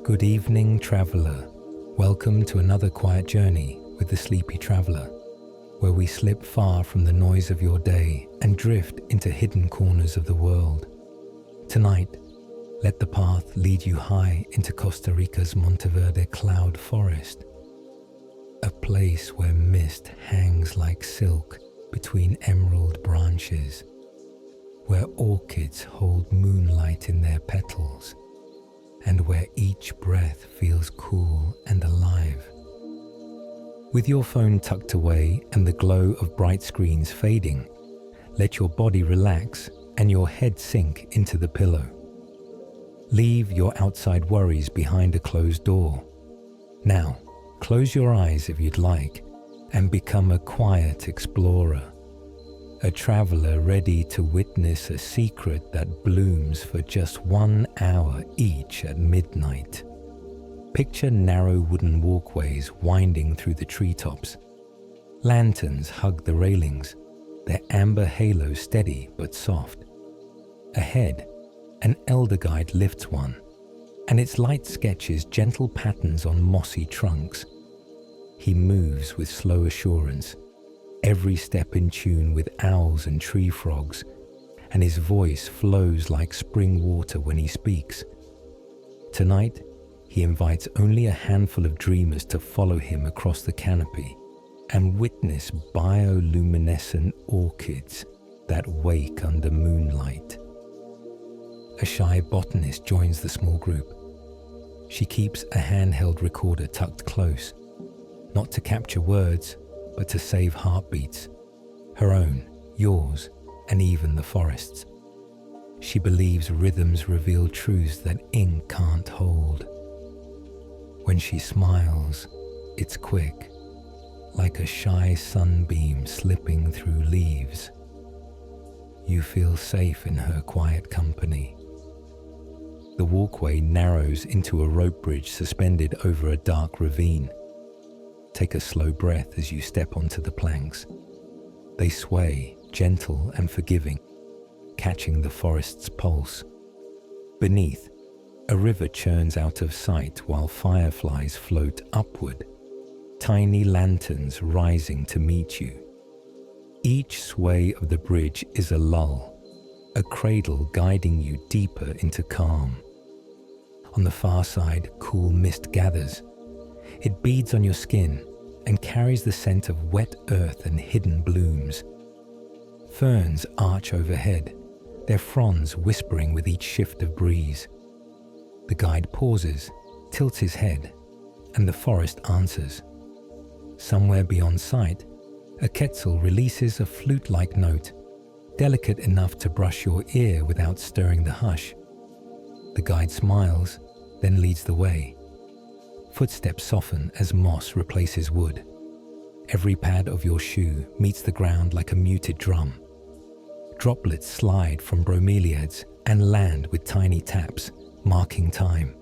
Good evening, traveller. Welcome to another quiet journey with the Sleepy Traveller, where we slip far from the noise of your day and drift into hidden corners of the world. Tonight, let the path lead you high into Costa Rica's Monteverde cloud forest, a place where mist hangs like silk between emerald branches, where orchids hold moonlight in their petals, and where each breath feels cool and alive. With your phone tucked away and the glow of bright screens fading, let your body relax and your head sink into the pillow. Leave your outside worries behind a closed door. Now, close your eyes if you'd like and become a quiet explorer, a traveler ready to witness a secret that blooms for just 1 hour each at midnight. Picture narrow wooden walkways winding through the treetops. Lanterns hug the railings, their amber halo steady but soft. Ahead, an elder guide lifts one, and its light sketches gentle patterns on mossy trunks. He moves with slow assurance, every step in tune with owls and tree frogs, and his voice flows like spring water when he speaks. Tonight, he invites only a handful of dreamers to follow him across the canopy and witness bioluminescent orchids that wake under moonlight. A shy botanist joins the small group. She keeps a handheld recorder tucked close, not to capture words, but to save heartbeats, her own, yours, and even the forest's. She believes rhythms reveal truths that ink can't hold. When she smiles, it's quick, like a shy sunbeam slipping through leaves. You feel safe in her quiet company. The walkway narrows into a rope bridge suspended over a dark ravine. Take a slow breath as you step onto the planks. They sway, gentle and forgiving, catching the forest's pulse. Beneath, a river churns out of sight while fireflies float upward, tiny lanterns rising to meet you. Each sway of the bridge is a lull, a cradle guiding you deeper into calm. On the far side, cool mist gathers. It beads on your skin and carries the scent of wet earth and hidden blooms. Ferns arch overhead, their fronds whispering with each shift of breeze. The guide pauses, tilts his head, and the forest answers. Somewhere beyond sight, a quetzal releases a flute-like note, delicate enough to brush your ear without stirring the hush. The guide smiles, then leads the way. Footsteps soften as moss replaces wood. Every pad of your shoe meets the ground like a muted drum. Droplets slide from bromeliads and land with tiny taps, marking time.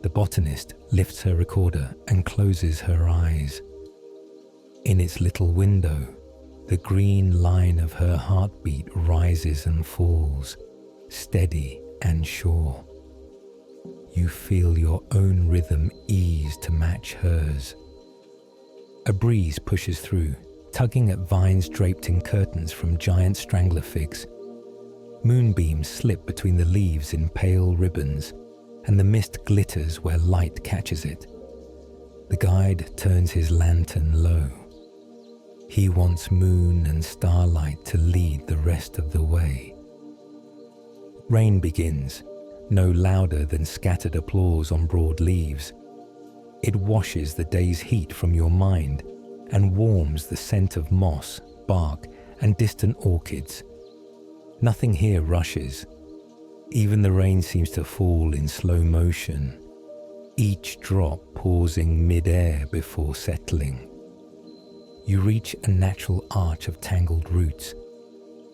The botanist lifts her recorder and closes her eyes. In its little window, the green line of her heartbeat rises and falls, steady and sure. You feel your own rhythm ease to match hers. A breeze pushes through, tugging at vines draped in curtains from giant strangler figs. Moonbeams slip between the leaves in pale ribbons, and the mist glitters where light catches it. The guide turns his lantern low. He wants moon and starlight to lead the rest of the way. Rain begins, no louder than scattered applause on broad leaves. It washes the day's heat from your mind and warms the scent of moss, bark, and distant orchids. Nothing here rushes. Even the rain seems to fall in slow motion, each drop pausing mid-air before settling. You reach a natural arch of tangled roots.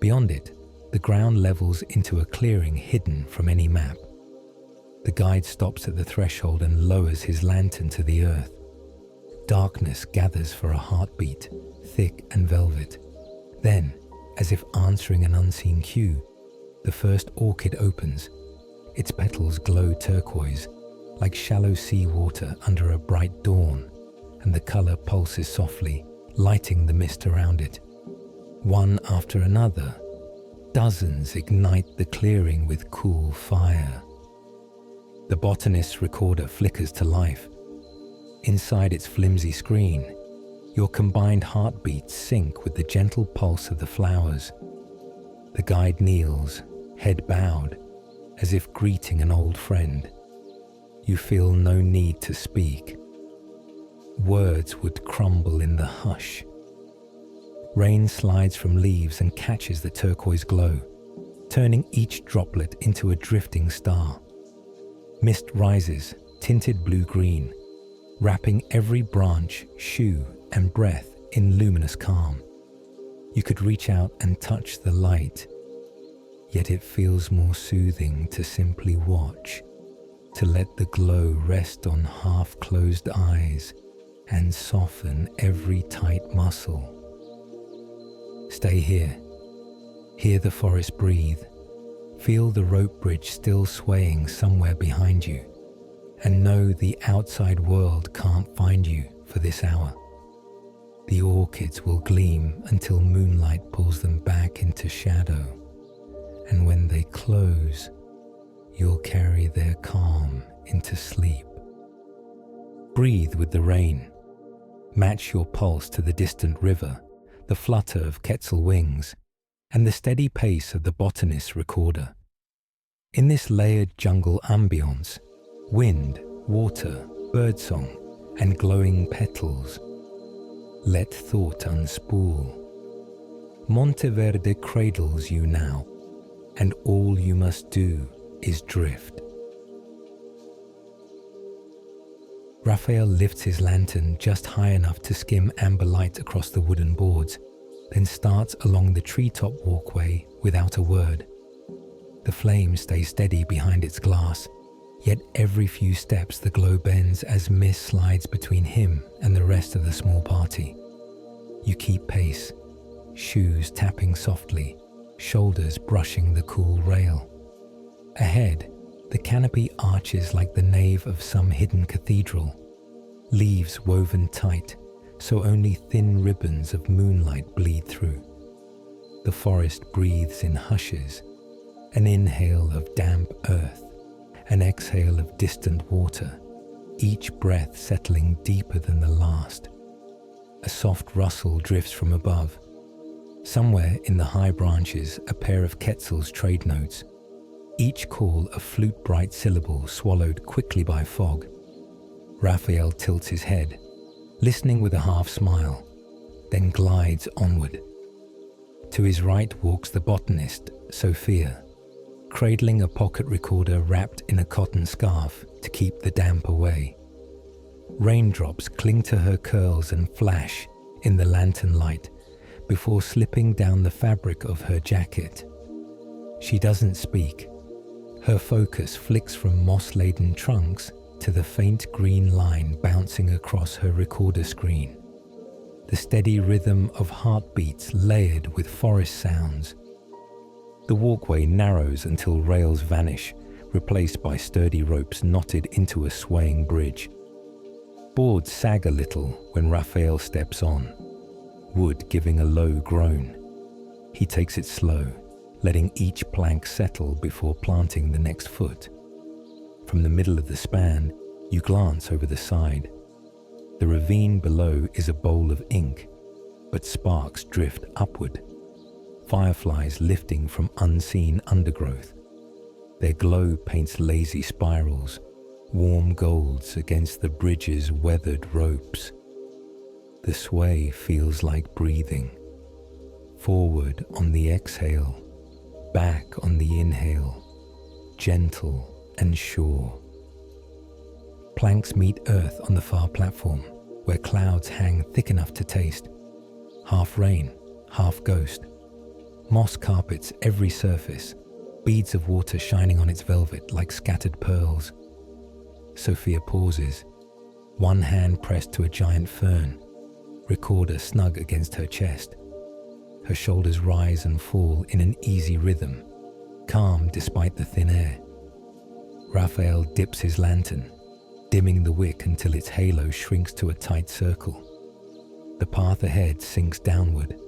Beyond it, the ground levels into a clearing hidden from any map. The guide stops at the threshold and lowers his lantern to the earth. Darkness gathers for a heartbeat, thick and velvet. Then, as if answering an unseen cue, the first orchid opens. Its petals glow turquoise, like shallow seawater under a bright dawn, and the color pulses softly, lighting the mist around it. One after another, dozens ignite the clearing with cool fire. The botanist's recorder flickers to life. Inside its flimsy screen, your combined heartbeats sync with the gentle pulse of the flowers. The guide kneels, head bowed, as if greeting an old friend. You feel no need to speak. Words would crumble in the hush. Rain slides from leaves and catches the turquoise glow, turning each droplet into a drifting star. Mist rises, tinted blue-green, wrapping every branch, shoe, and breath in luminous calm. You could reach out and touch the light, yet it feels more soothing to simply watch, to let the glow rest on half-closed eyes and soften every tight muscle. Stay here. Hear the forest breathe. Feel the rope bridge still swaying somewhere behind you, and know the outside world can't find you for this hour. The orchids will gleam until moonlight pulls them back into shadow, and when they close, you'll carry their calm into sleep. Breathe with the rain. Match your pulse to the distant river, the flutter of quetzal wings, and the steady pace of the botanist's recorder. In this layered jungle ambience, wind, water, birdsong, and glowing petals, let thought unspool. Monteverde cradles you now, and all you must do is drift. Raphael lifts his lantern just high enough to skim amber light across the wooden boards, then starts along the treetop walkway without a word. The flame stays steady behind its glass, yet every few steps the glow bends as mist slides between him and the rest of the small party. You keep pace, shoes tapping softly, shoulders brushing the cool rail. Ahead, the canopy arches like the nave of some hidden cathedral, leaves woven tight, so only thin ribbons of moonlight bleed through. The forest breathes in hushes, an inhale of damp earth, an exhale of distant water, each breath settling deeper than the last. A soft rustle drifts from above. Somewhere in the high branches, a pair of quetzals trade notes, each call a flute-bright syllable swallowed quickly by fog. Raphael tilts his head, listening with a half-smile, then glides onward. To his right walks the botanist, Sophia, cradling a pocket recorder wrapped in a cotton scarf to keep the damp away. Raindrops cling to her curls and flash in the lantern light before slipping down the fabric of her jacket. She doesn't speak. Her focus flicks from moss-laden trunks to the faint green line bouncing across her recorder screen. The steady rhythm of heartbeats layered with forest sounds. The walkway narrows until rails vanish, replaced by sturdy ropes knotted into a swaying bridge. Boards sag a little when Raphael steps on, wood giving a low groan. He takes it slow, letting each plank settle before planting the next foot. From the middle of the span, you glance over the side. The ravine below is a bowl of ink, but sparks drift upward, fireflies lifting from unseen undergrowth. Their glow paints lazy spirals, warm golds against the bridge's weathered ropes. The sway feels like breathing. Forward on the exhale, back on the inhale, gentle and sure. Planks meet earth on the far platform, where clouds hang thick enough to taste. Half rain, half ghost. Moss carpets every surface, beads of water shining on its velvet like scattered pearls. Sophia pauses, one hand pressed to a giant fern, recorder snug against her chest. Her shoulders rise and fall in an easy rhythm, calm despite the thin air. Raphael dips his lantern, dimming the wick until its halo shrinks to a tight circle. The path ahead sinks downward,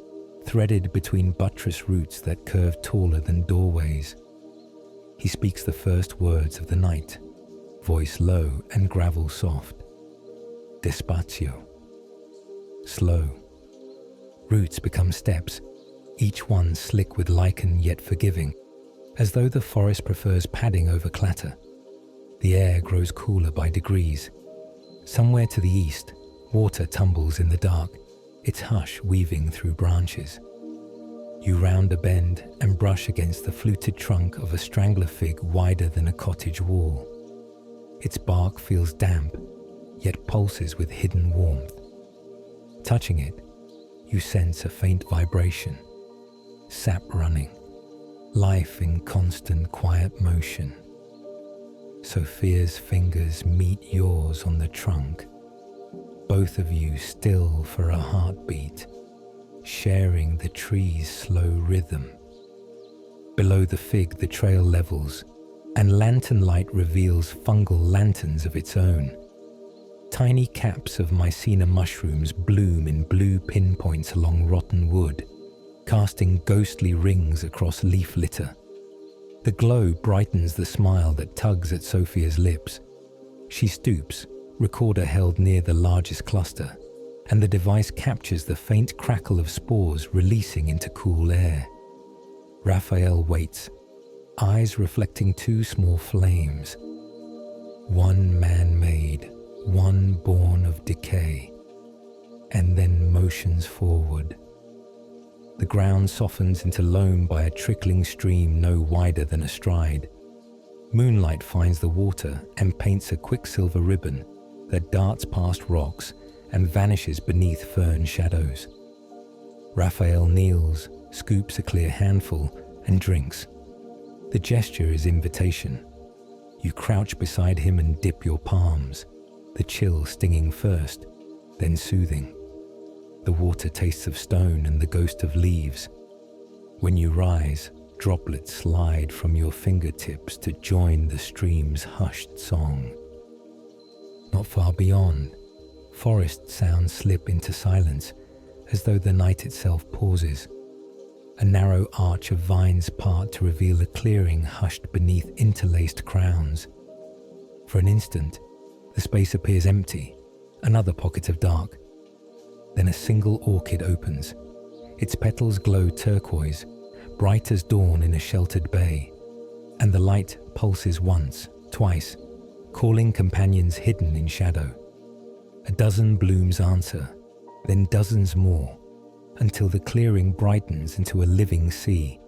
threaded between buttress roots that curve taller than doorways. He speaks the first words of the night, voice low and gravel soft. Despacio. Slow. Roots become steps, each one slick with lichen yet forgiving, as though the forest prefers padding over clatter. The air grows cooler by degrees. Somewhere to the east, water tumbles in the dark, its hush weaving through branches. You round a bend and brush against the fluted trunk of a strangler fig wider than a cottage wall. Its bark feels damp, yet pulses with hidden warmth. Touching it, you sense a faint vibration, sap running, life in constant quiet motion. Sophia's fingers meet yours on the trunk, both of you still for a heartbeat, sharing the tree's slow rhythm. Below the fig the trail levels, and lantern light reveals fungal lanterns of its own. Tiny caps of mycena mushrooms bloom in blue pinpoints along rotten wood, casting ghostly rings across leaf litter. The glow brightens the smile that tugs at Sophia's lips. She stoops, recorder held near the largest cluster, and the device captures the faint crackle of spores releasing into cool air. Raphael waits, eyes reflecting two small flames. One man-made, one born of decay, and then motions forward. The ground softens into loam by a trickling stream no wider than a stride. Moonlight finds the water and paints a quicksilver ribbon that darts past rocks and vanishes beneath fern shadows. Raphael kneels, scoops a clear handful, and drinks. The gesture is invitation. You crouch beside him and dip your palms, the chill stinging first, then soothing. The water tastes of stone and the ghost of leaves. When you rise, droplets slide from your fingertips to join the stream's hushed song. Not far beyond, forest sounds slip into silence, as though the night itself pauses. A narrow arch of vines part to reveal a clearing hushed beneath interlaced crowns. For an instant, the space appears empty, another pocket of dark. Then a single orchid opens. Its petals glow turquoise, bright as dawn in a sheltered bay, and the light pulses once, twice, calling companions hidden in shadow. A dozen blooms answer, then dozens more, until the clearing brightens into a living sea.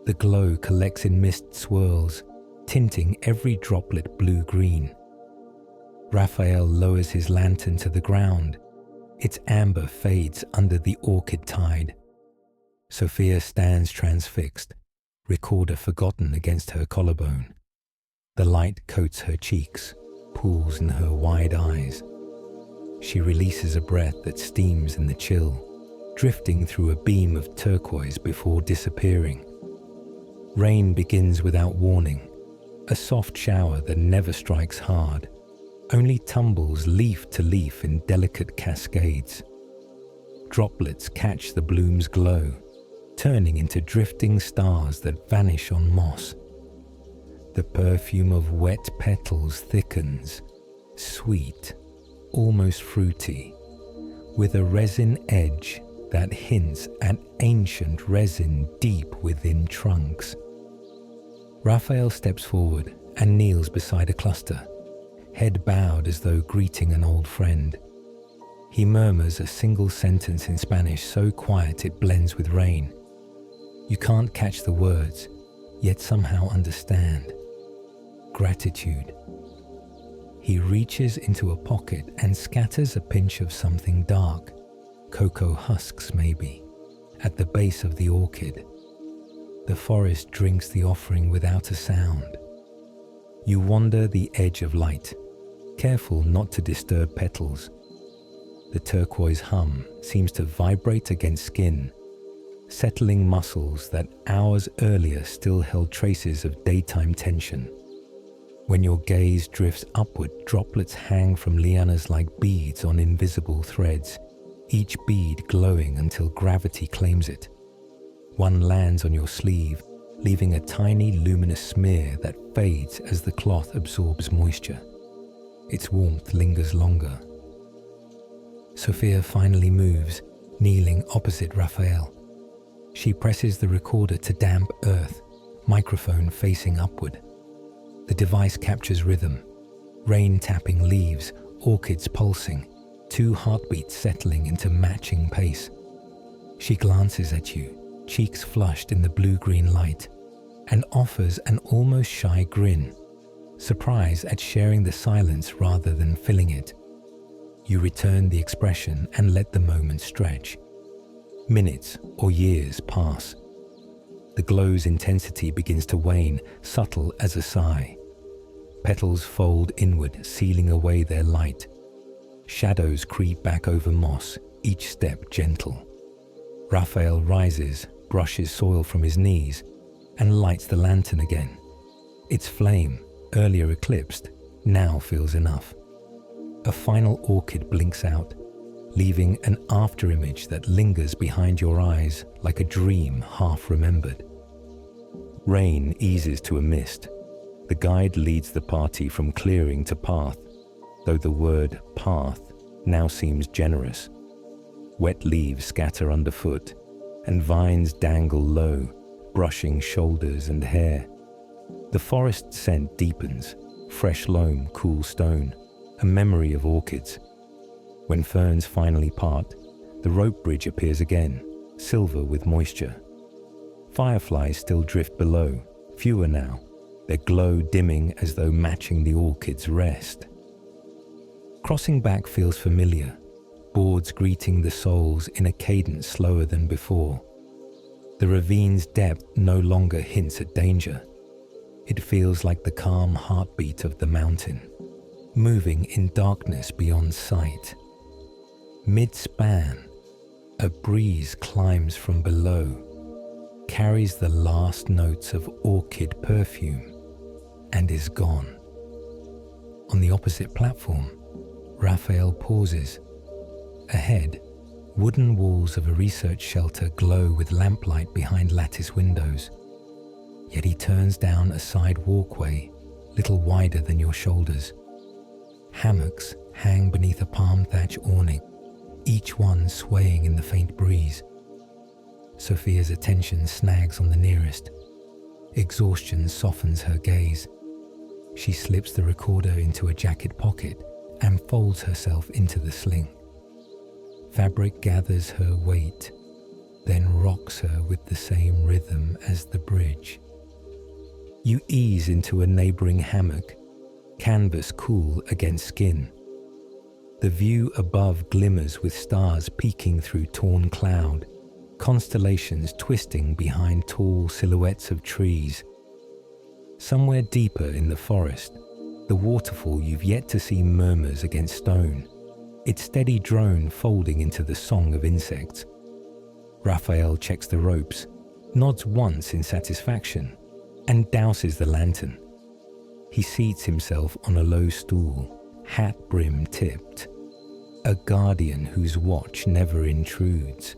The glow collects in mist swirls, tinting every droplet blue-green. Raphael lowers his lantern to the ground. Its amber fades under the orchid tide. Sophia stands transfixed, recorder forgotten against her collarbone. The light coats her cheeks, pools in her wide eyes. She releases a breath that steams in the chill, drifting through a beam of turquoise before disappearing. Rain begins without warning, a soft shower that never strikes hard, only tumbles leaf to leaf in delicate cascades. Droplets catch the bloom's glow, turning into drifting stars that vanish on moss. The perfume of wet petals thickens, sweet, almost fruity, with a resin edge that hints at ancient resin deep within trunks. Raphael steps forward and kneels beside a cluster, head bowed as though greeting an old friend. He murmurs a single sentence in Spanish so quiet it blends with rain. You can't catch the words, yet somehow understand. Gratitude. He reaches into a pocket and scatters a pinch of something dark, cocoa husks maybe, at the base of the orchid. The forest drinks the offering without a sound. You wander the edge of light, careful not to disturb petals. The turquoise hum seems to vibrate against skin, settling muscles that hours earlier still held traces of daytime tension. When your gaze drifts upward, droplets hang from lianas like beads on invisible threads, each bead glowing until gravity claims it. One lands on your sleeve, leaving a tiny luminous smear that fades as the cloth absorbs moisture. Its warmth lingers longer. Sophia finally moves, kneeling opposite Raphael. She presses the recorder to damp earth, microphone facing upward. The device captures rhythm, rain tapping leaves, orchids pulsing, two heartbeats settling into matching pace. She glances at you, cheeks flushed in the blue-green light, and offers an almost shy grin, surprise at sharing the silence rather than filling it. You return the expression and let the moment stretch. Minutes or years pass. The glow's intensity begins to wane, subtle as a sigh. Petals fold inward, sealing away their light. Shadows creep back over moss, each step gentle. Raphael rises, brushes soil from his knees, and lights the lantern again. Its flame, earlier eclipsed, now feels enough. A final orchid blinks out, leaving an afterimage that lingers behind your eyes like a dream half remembered. Rain eases to a mist. The guide leads the party from clearing to path, though the word path now seems generous. Wet leaves scatter underfoot, and vines dangle low, brushing shoulders and hair. The forest scent deepens, fresh loam, cool stone, a memory of orchids. When ferns finally part, the rope bridge appears again, silver with moisture. Fireflies still drift below, fewer now, their glow dimming as though matching the orchid's rest. Crossing back feels familiar, boards greeting the souls in a cadence slower than before. The ravine's depth no longer hints at danger. It feels like the calm heartbeat of the mountain, moving in darkness beyond sight. Mid-span, a breeze climbs from below, carries the last notes of orchid perfume, and is gone. On the opposite platform, Raphael pauses. Ahead, wooden walls of a research shelter glow with lamplight behind lattice windows. Yet he turns down a side walkway, little wider than your shoulders. Hammocks hang beneath a palm thatch awning, each one swaying in the faint breeze. Sophia's attention snags on the nearest. Exhaustion softens her gaze. She slips the recorder into a jacket pocket and folds herself into the sling. Fabric gathers her weight, then rocks her with the same rhythm as the bridge. You ease into a neighboring hammock, canvas cool against skin. The view above glimmers with stars peeking through torn cloud, constellations twisting behind tall silhouettes of trees. Somewhere deeper in the forest, the waterfall you've yet to see murmurs against stone, its steady drone folding into the song of insects. Raphael checks the ropes, nods once in satisfaction, and douses the lantern. He seats himself on a low stool, hat brim tipped, a guardian whose watch never intrudes.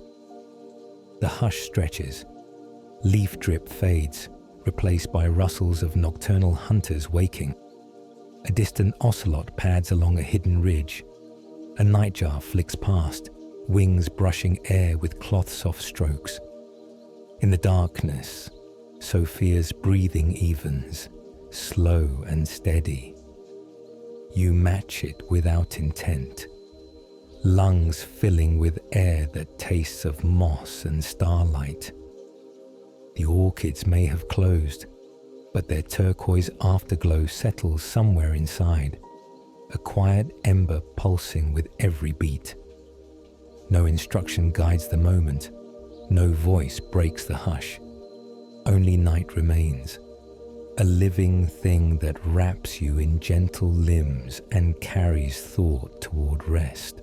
The hush stretches, leaf drip fades, replaced by rustles of nocturnal hunters waking. A distant ocelot pads along a hidden ridge. A nightjar flicks past, wings brushing air with cloth-soft strokes. In the darkness, Sophia's breathing evens, slow and steady. You match it without intent, lungs filling with air that tastes of moss and starlight. The orchids may have closed, but their turquoise afterglow settles somewhere inside, a quiet ember pulsing with every beat. No instruction guides the moment, no voice breaks the hush. Only night remains, a living thing that wraps you in gentle limbs and carries thought toward rest.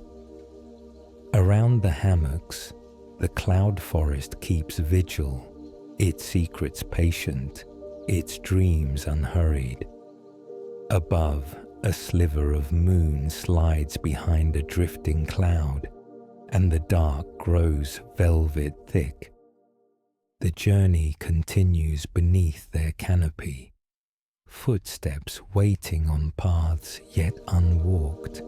Around the hammocks, the cloud forest keeps vigil, its secrets patient, its dreams unhurried. Above, a sliver of moon slides behind a drifting cloud, and the dark grows velvet thick. The journey continues beneath their canopy, footsteps waiting on paths yet unwalked,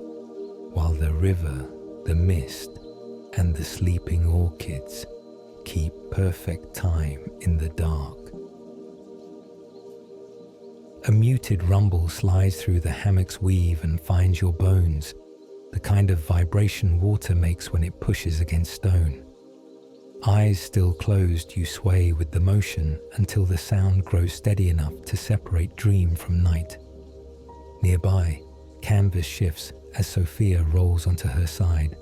while the river, the mist, and the sleeping orchids keep perfect time in the dark. A muted rumble slides through the hammock's weave and finds your bones, the kind of vibration water makes when it pushes against stone. Eyes still closed, you sway with the motion until the sound grows steady enough to separate dream from night. Nearby, canvas shifts as Sophia rolls onto her side.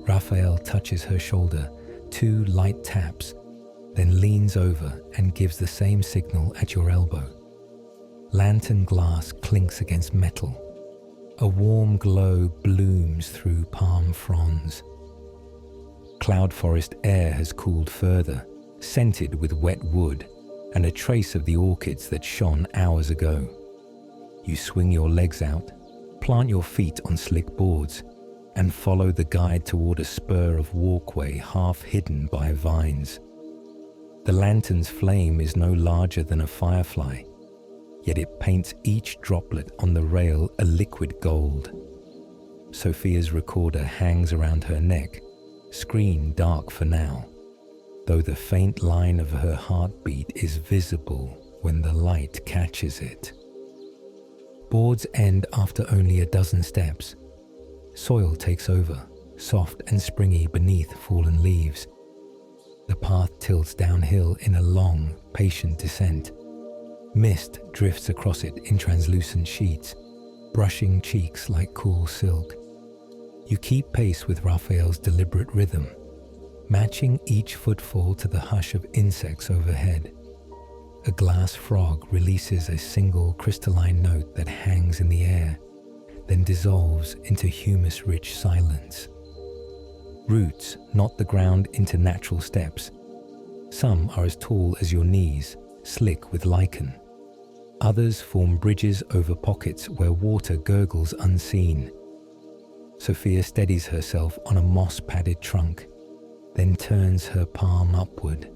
Raphael touches her shoulder, 2 light taps, then leans over and gives the same signal at your elbow. Lantern glass clinks against metal. A warm glow blooms through palm fronds. Cloud forest air has cooled further, scented with wet wood and a trace of the orchids that shone hours ago. You swing your legs out, plant your feet on slick boards, and follow the guide toward a spur of walkway half hidden by vines. The lantern's flame is no larger than a firefly, yet it paints each droplet on the rail a liquid gold. Sophia's recorder hangs around her neck, screen dark for now, though the faint line of her heartbeat is visible when the light catches it. Boards end after only a dozen steps. Soil takes over, soft and springy beneath fallen leaves. The path tilts downhill in a long, patient descent. Mist drifts across it in translucent sheets, brushing cheeks like cool silk. You keep pace with Raphael's deliberate rhythm, matching each footfall to the hush of insects overhead. A glass frog releases a single crystalline note that hangs in the air, then dissolves into humus-rich silence. Roots knot the ground into natural steps. Some are as tall as your knees, slick with lichen. Others form bridges over pockets where water gurgles unseen. Sophia steadies herself on a moss-padded trunk, then turns her palm upward,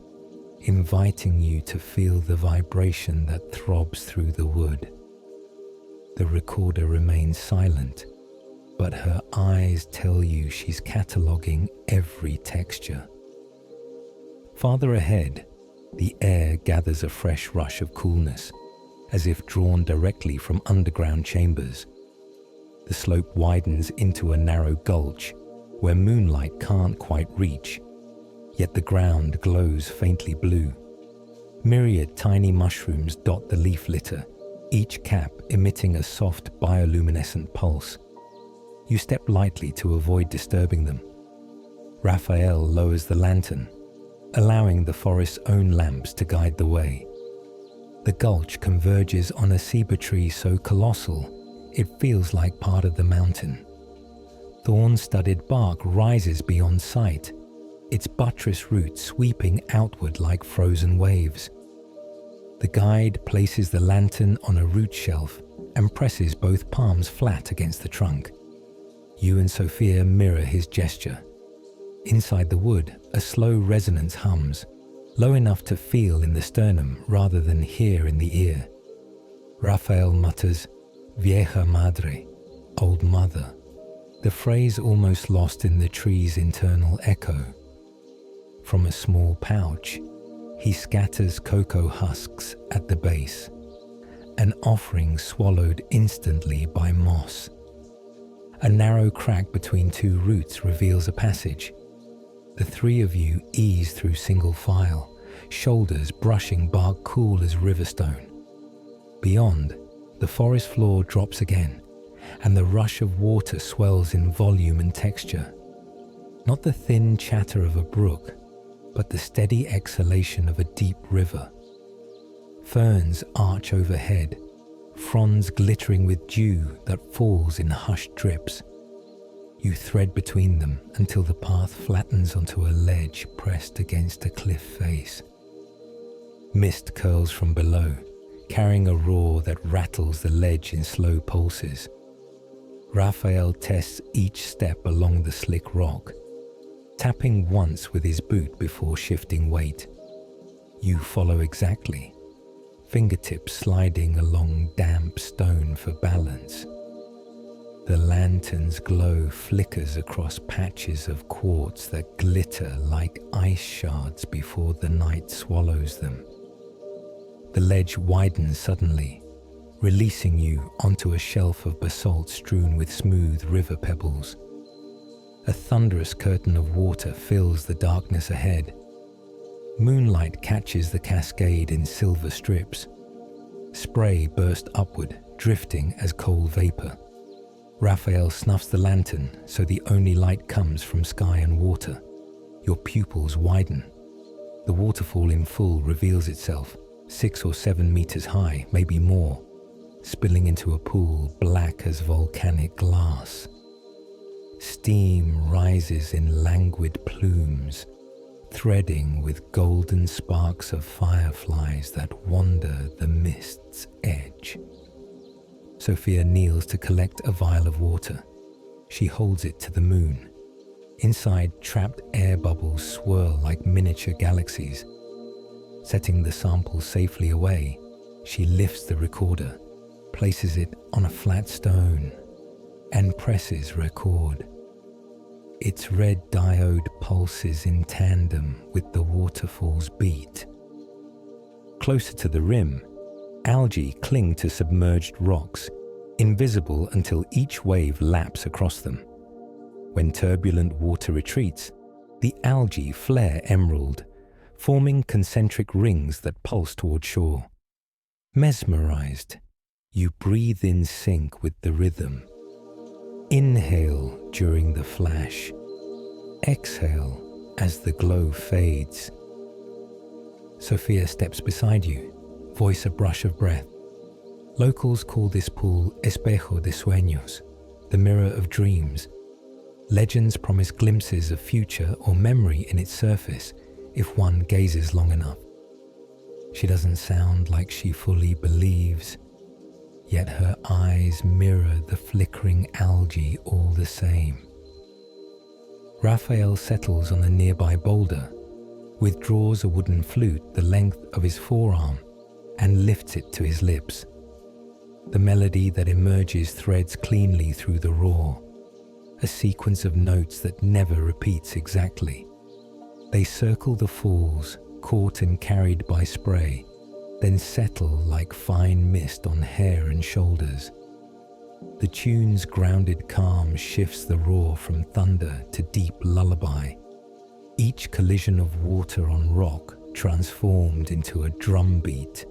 inviting you to feel the vibration that throbs through the wood. The recorder remains silent, but her eyes tell you she's cataloguing every texture. Farther ahead, the air gathers a fresh rush of coolness, as if drawn directly from underground chambers. The slope widens into a narrow gulch where moonlight can't quite reach, yet the ground glows faintly blue. Myriad tiny mushrooms dot the leaf litter, each cap emitting a soft bioluminescent pulse. You step lightly to avoid disturbing them. Raphael lowers the lantern, allowing the forest's own lamps to guide the way. The gulch converges on a ceiba tree so colossal it feels like part of the mountain. Thorn-studded bark rises beyond sight, its buttress roots sweeping outward like frozen waves. The guide places the lantern on a root shelf and presses both palms flat against the trunk. You and Sophia mirror his gesture. Inside the wood, a slow resonance hums, low enough to feel in the sternum rather than hear in the ear. Raphael mutters, "Vieja madre," old mother, the phrase almost lost in the tree's internal echo. From a small pouch, he scatters cocoa husks at the base, an offering swallowed instantly by moss. A narrow crack between 2 roots reveals a passage. The 3 of you ease through single file, shoulders brushing bark cool as riverstone. Beyond, the forest floor drops again, and the rush of water swells in volume and texture. Not the thin chatter of a brook, but the steady exhalation of a deep river. Ferns arch overhead, fronds glittering with dew that falls in hushed drips. You thread between them until the path flattens onto a ledge pressed against a cliff face. Mist curls from below, carrying a roar that rattles the ledge in slow pulses. Raphael tests each step along the slick rock, tapping once with his boot before shifting weight. You follow exactly, fingertips sliding along damp stone for balance. The lantern's glow flickers across patches of quartz that glitter like ice shards before the night swallows them. The ledge widens suddenly, releasing you onto a shelf of basalt strewn with smooth river pebbles. A thunderous curtain of water fills the darkness ahead. Moonlight catches the cascade in silver strips. Spray bursts upward, drifting as cold vapor. Raphael snuffs the lantern so the only light comes from sky and water. Your pupils widen. The waterfall in full reveals itself, 6 or 7 meters high, maybe more, spilling into a pool black as volcanic glass. Steam rises in languid plumes, threading with golden sparks of fireflies that wander the mist's edge. Sophia kneels to collect a vial of water. She holds it to the moon. Inside, trapped air bubbles swirl like miniature galaxies. Setting the sample safely away, she lifts the recorder, places it on a flat stone, and presses record. Its red diode pulses in tandem with the waterfall's beat. Closer to the rim, algae cling to submerged rocks, invisible until each wave laps across them. When turbulent water retreats, the algae flare emerald, forming concentric rings that pulse toward shore. Mesmerized, you breathe in sync with the rhythm. Inhale during the flash. Exhale as the glow fades. Sophia steps beside you, voice a brush of breath. Locals call this pool Espejo de Sueños, the mirror of dreams. Legends promise glimpses of future or memory in its surface if one gazes long enough. She doesn't sound like she fully believes, yet her eyes mirror the flickering algae all the same. Raphael settles on a nearby boulder, withdraws a wooden flute the length of his forearm, and lifts it to his lips. The melody that emerges threads cleanly through the roar, a sequence of notes that never repeats exactly. They circle the falls, caught and carried by spray, then settle like fine mist on hair and shoulders. The tune's grounded calm shifts the roar from thunder to deep lullaby, each collision of water on rock transformed into a drumbeat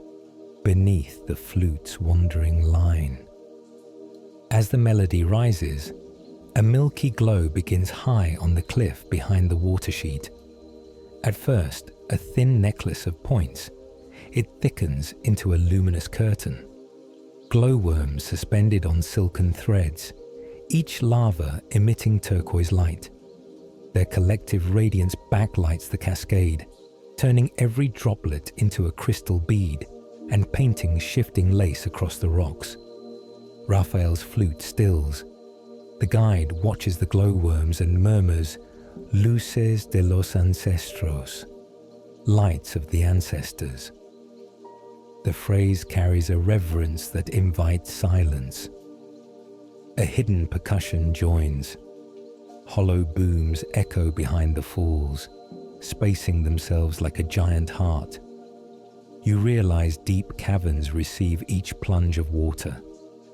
beneath the flute's wandering line. As the melody rises, a milky glow begins high on the cliff behind the water sheet. At first, a thin necklace of points, it thickens into a luminous curtain. Glowworms suspended on silken threads, each larva emitting turquoise light. Their collective radiance backlights the cascade, turning every droplet into a crystal bead and painting shifting lace across the rocks. Raphael's flute stills. The guide watches the glowworms and murmurs, "Luces de los ancestros," lights of the ancestors. The phrase carries a reverence that invites silence. A hidden percussion joins. Hollow booms echo behind the falls, spacing themselves like a giant heart. You realize deep caverns receive each plunge of water,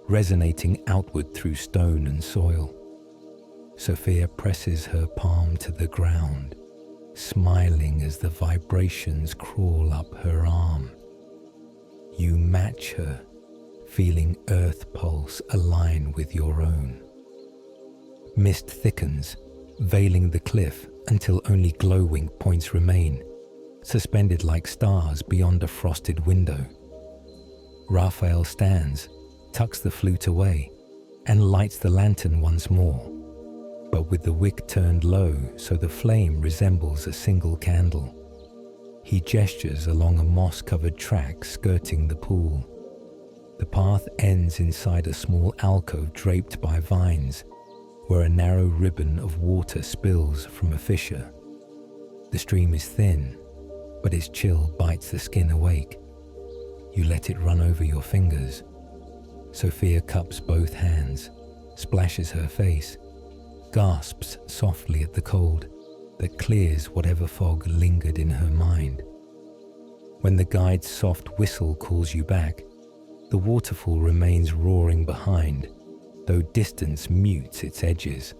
resonating outward through stone and soil. Sophia presses her palm to the ground, smiling as the vibrations crawl up her arm. You match her, feeling earth pulse align with your own. Mist thickens, veiling the cliff until only glow-wink points remain, suspended like stars beyond a frosted window. Raphael stands, tucks the flute away, and lights the lantern once more, but with the wick turned low so the flame resembles a single candle. He gestures along a moss-covered track skirting the pool. The path ends inside a small alcove draped by vines, where a narrow ribbon of water spills from a fissure. The stream is thin, but its chill bites the skin awake. You let it run over your fingers. Sophia cups both hands, splashes her face, gasps softly at the cold that clears whatever fog lingered in her mind. When the guide's soft whistle calls you back, the waterfall remains roaring behind, though distance mutes its edges.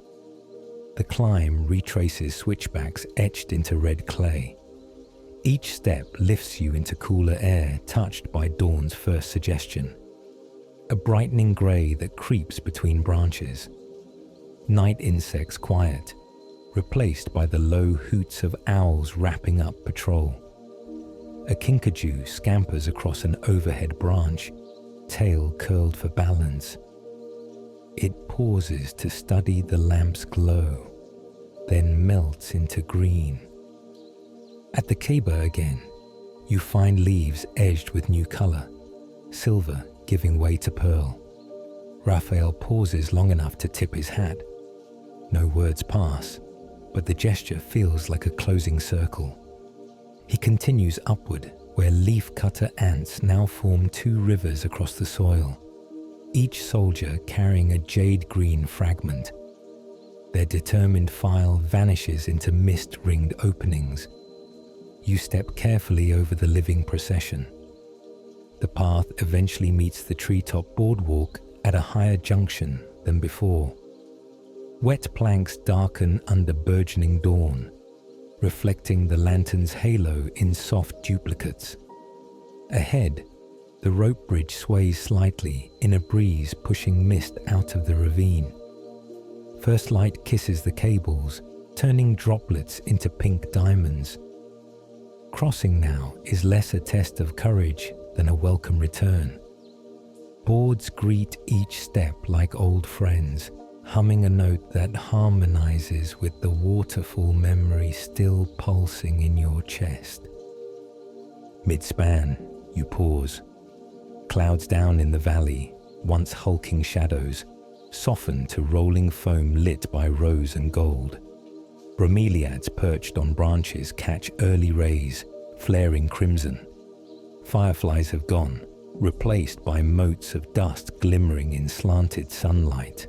The climb retraces switchbacks etched into red clay. Each step lifts you into cooler air touched by dawn's first suggestion. A brightening grey that creeps between branches. Night insects quiet, replaced by the low hoots of owls wrapping up patrol. A kinkajou scampers across an overhead branch, tail curled for balance. It pauses to study the lamp's glow, then melts into green. At the Kaaba again, you find leaves edged with new color, silver giving way to pearl. Raphael pauses long enough to tip his hat. No words pass, but the gesture feels like a closing circle. He continues upward, where leaf-cutter ants now form two rivers across the soil, each soldier carrying a jade-green fragment. Their determined file vanishes into mist-ringed openings. You step carefully over the living procession. The path eventually meets the treetop boardwalk at a higher junction than before. Wet planks darken under burgeoning dawn, reflecting the lantern's halo in soft duplicates. Ahead, the rope bridge sways slightly in a breeze pushing mist out of the ravine. First light kisses the cables, turning droplets into pink diamonds. Crossing now is less a test of courage than a welcome return. Boards greet each step like old friends, humming a note that harmonizes with the waterfall memory still pulsing in your chest. Mid-span, you pause. Clouds down in the valley, once hulking shadows, soften to rolling foam lit by rose and gold. Bromeliads perched on branches catch early rays, flaring crimson. Fireflies have gone, replaced by motes of dust glimmering in slanted sunlight.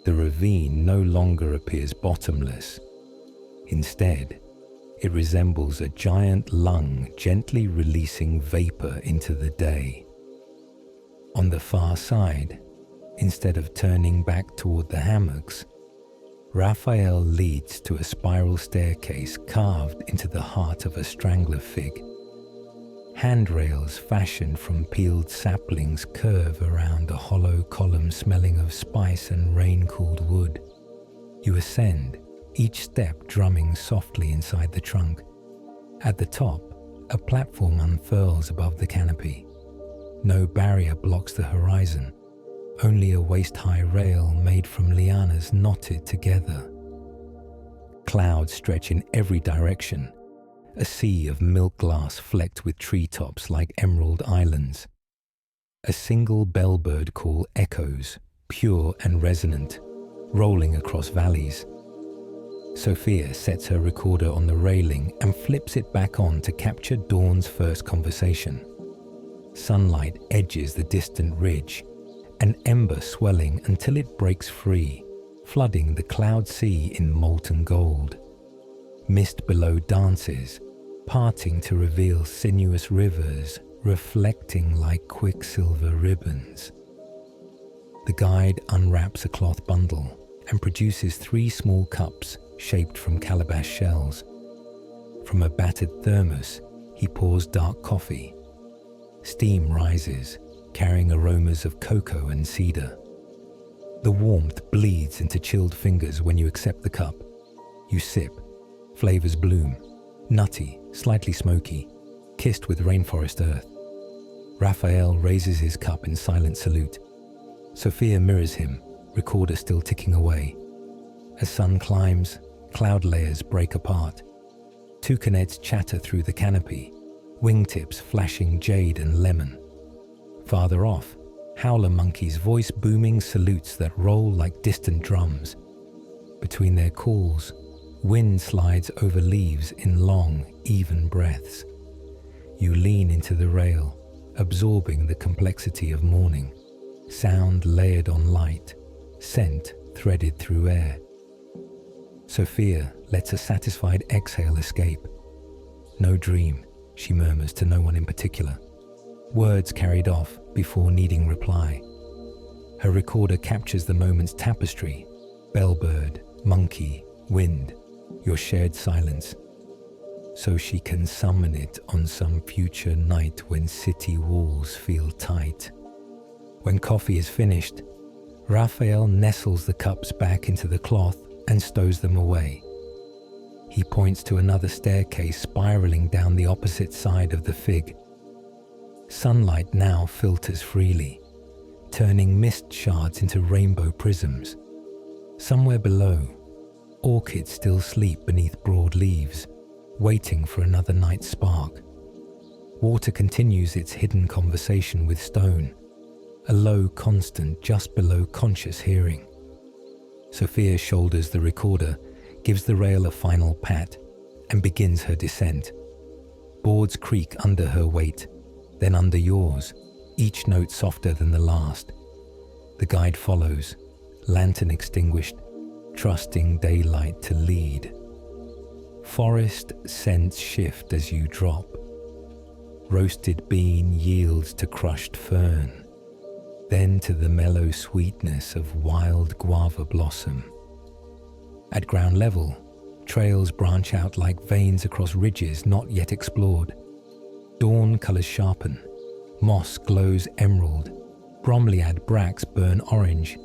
The ravine no longer appears bottomless. Instead, it resembles a giant lung gently releasing vapor into the day. On the far side, instead of turning back toward the hammocks, Raphael leads to a spiral staircase carved into the heart of a strangler fig. Handrails fashioned from peeled saplings curve around a hollow column smelling of spice and rain-cooled wood. You ascend, each step drumming softly inside the trunk. At the top, a platform unfurls above the canopy. No barrier blocks the horizon, only a waist-high rail made from lianas knotted together. Clouds stretch in every direction, a sea of milk glass flecked with treetops like emerald islands. A single bellbird call echoes, pure and resonant, rolling across valleys. Sophia sets her recorder on the railing and flips it back on to capture dawn's first conversation. Sunlight edges the distant ridge, an ember swelling until it breaks free, flooding the cloud sea in molten gold. Mist below dances, parting to reveal sinuous rivers reflecting like quicksilver ribbons. The guide unwraps a cloth bundle and produces 3 small cups shaped from calabash shells. From a battered thermos, he pours dark coffee. Steam rises, carrying aromas of cocoa and cedar. The warmth bleeds into chilled fingers when you accept the cup. You sip. Flavors bloom. Nutty, slightly smoky, kissed with rainforest earth. Raphael raises his cup in silent salute. Sophia mirrors him, recorder still ticking away. As sun climbs, cloud layers break apart. Toucanets chatter through the canopy, wingtips flashing jade and lemon. Farther off, howler monkeys voice booming salutes that roll like distant drums. Between their calls, wind slides over leaves in long, even breaths. You lean into the rail, absorbing the complexity of morning, sound layered on light, scent threaded through air. Sophia lets a satisfied exhale escape. No dream, she murmurs to no one in particular. Words carried off before needing reply. Her recorder captures the moment's tapestry: bellbird, monkey, wind, your shared silence. So she can summon it on some future night when city walls feel tight. When coffee is finished, Raphael nestles the cups back into the cloth and stows them away. He points to another staircase spiraling down the opposite side of the fig. Sunlight now filters freely, turning mist shards into rainbow prisms. Somewhere below, orchids still sleep beneath broad leaves, waiting for another night's spark. Water continues its hidden conversation with stone, a low constant just below conscious hearing. Sophia shoulders the recorder, gives the rail a final pat, and begins her descent. Boards creak under her weight, then under yours, each note softer than the last. The guide follows, lantern extinguished, trusting daylight to lead. Forest scents shift as you drop. Roasted bean yields to crushed fern, then to the mellow sweetness of wild guava blossom. At ground level, trails branch out like veins across ridges not yet explored. Dawn colors sharpen, moss glows emerald, bromeliad bracts burn orange,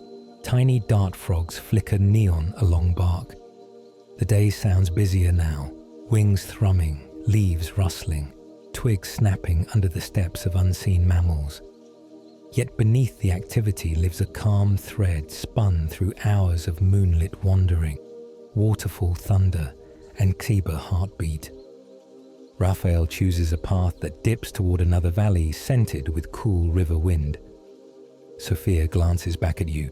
tiny dart frogs flicker neon along bark. The day sounds busier now, wings thrumming, leaves rustling, twigs snapping under the steps of unseen mammals. Yet beneath the activity lives a calm thread spun through hours of moonlit wandering, waterfall thunder, and Xiba heartbeat. Raphael chooses a path that dips toward another valley scented with cool river wind. Sophia glances back at you,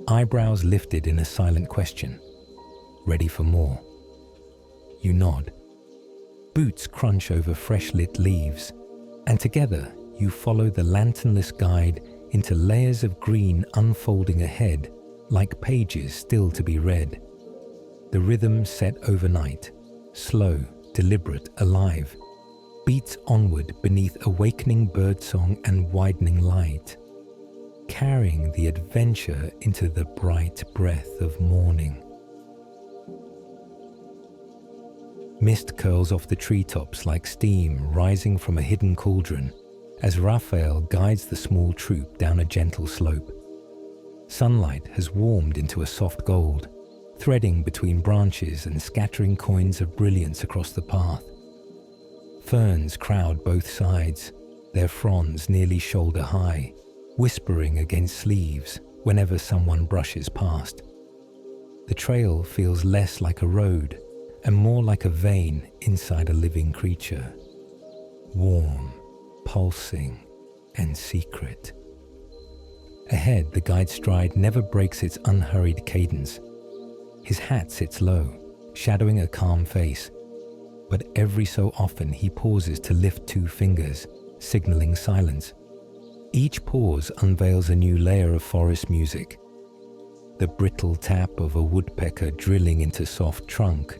eyebrows lifted in a silent question. Ready for more? You nod. Boots crunch over fresh-lit leaves, and together you follow the lanternless guide into layers of green unfolding ahead like pages still to be read. The rhythm set overnight, slow, deliberate, alive, beats onward beneath awakening birdsong and widening light, carrying the adventure into the bright breath of morning. Mist curls off the treetops like steam rising from a hidden cauldron as Raphael guides the small troop down a gentle slope. Sunlight has warmed into a soft gold, threading between branches and scattering coins of brilliance across the path. Ferns crowd both sides, their fronds nearly shoulder high, whispering against sleeves whenever someone brushes past. The trail feels less like a road and more like a vein inside a living creature. Warm, pulsing, and secret. Ahead, the guide's stride never breaks its unhurried cadence. His hat sits low, shadowing a calm face, but every so often he pauses to lift two fingers, signaling silence. Each pause unveils a new layer of forest music. The brittle tap of a woodpecker drilling into soft trunk,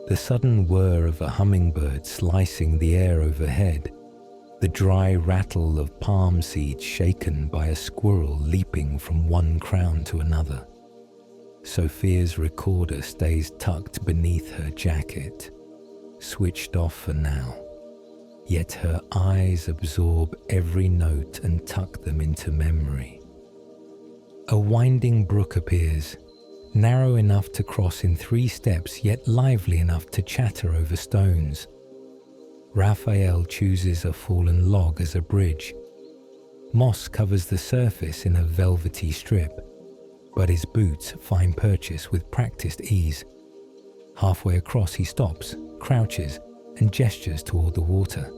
the sudden whir of a hummingbird slicing the air overhead, the dry rattle of palm seeds shaken by a squirrel leaping from one crown to another. Sophia's recorder stays tucked beneath her jacket, switched off for now, yet her eyes absorb every note and tuck them into memory. A winding brook appears, narrow enough to cross in 3 steps yet lively enough to chatter over stones. Raphael chooses a fallen log as a bridge. Moss covers the surface in a velvety strip, but his boots find purchase with practiced ease. Halfway across he stops, crouches, and gestures toward the water.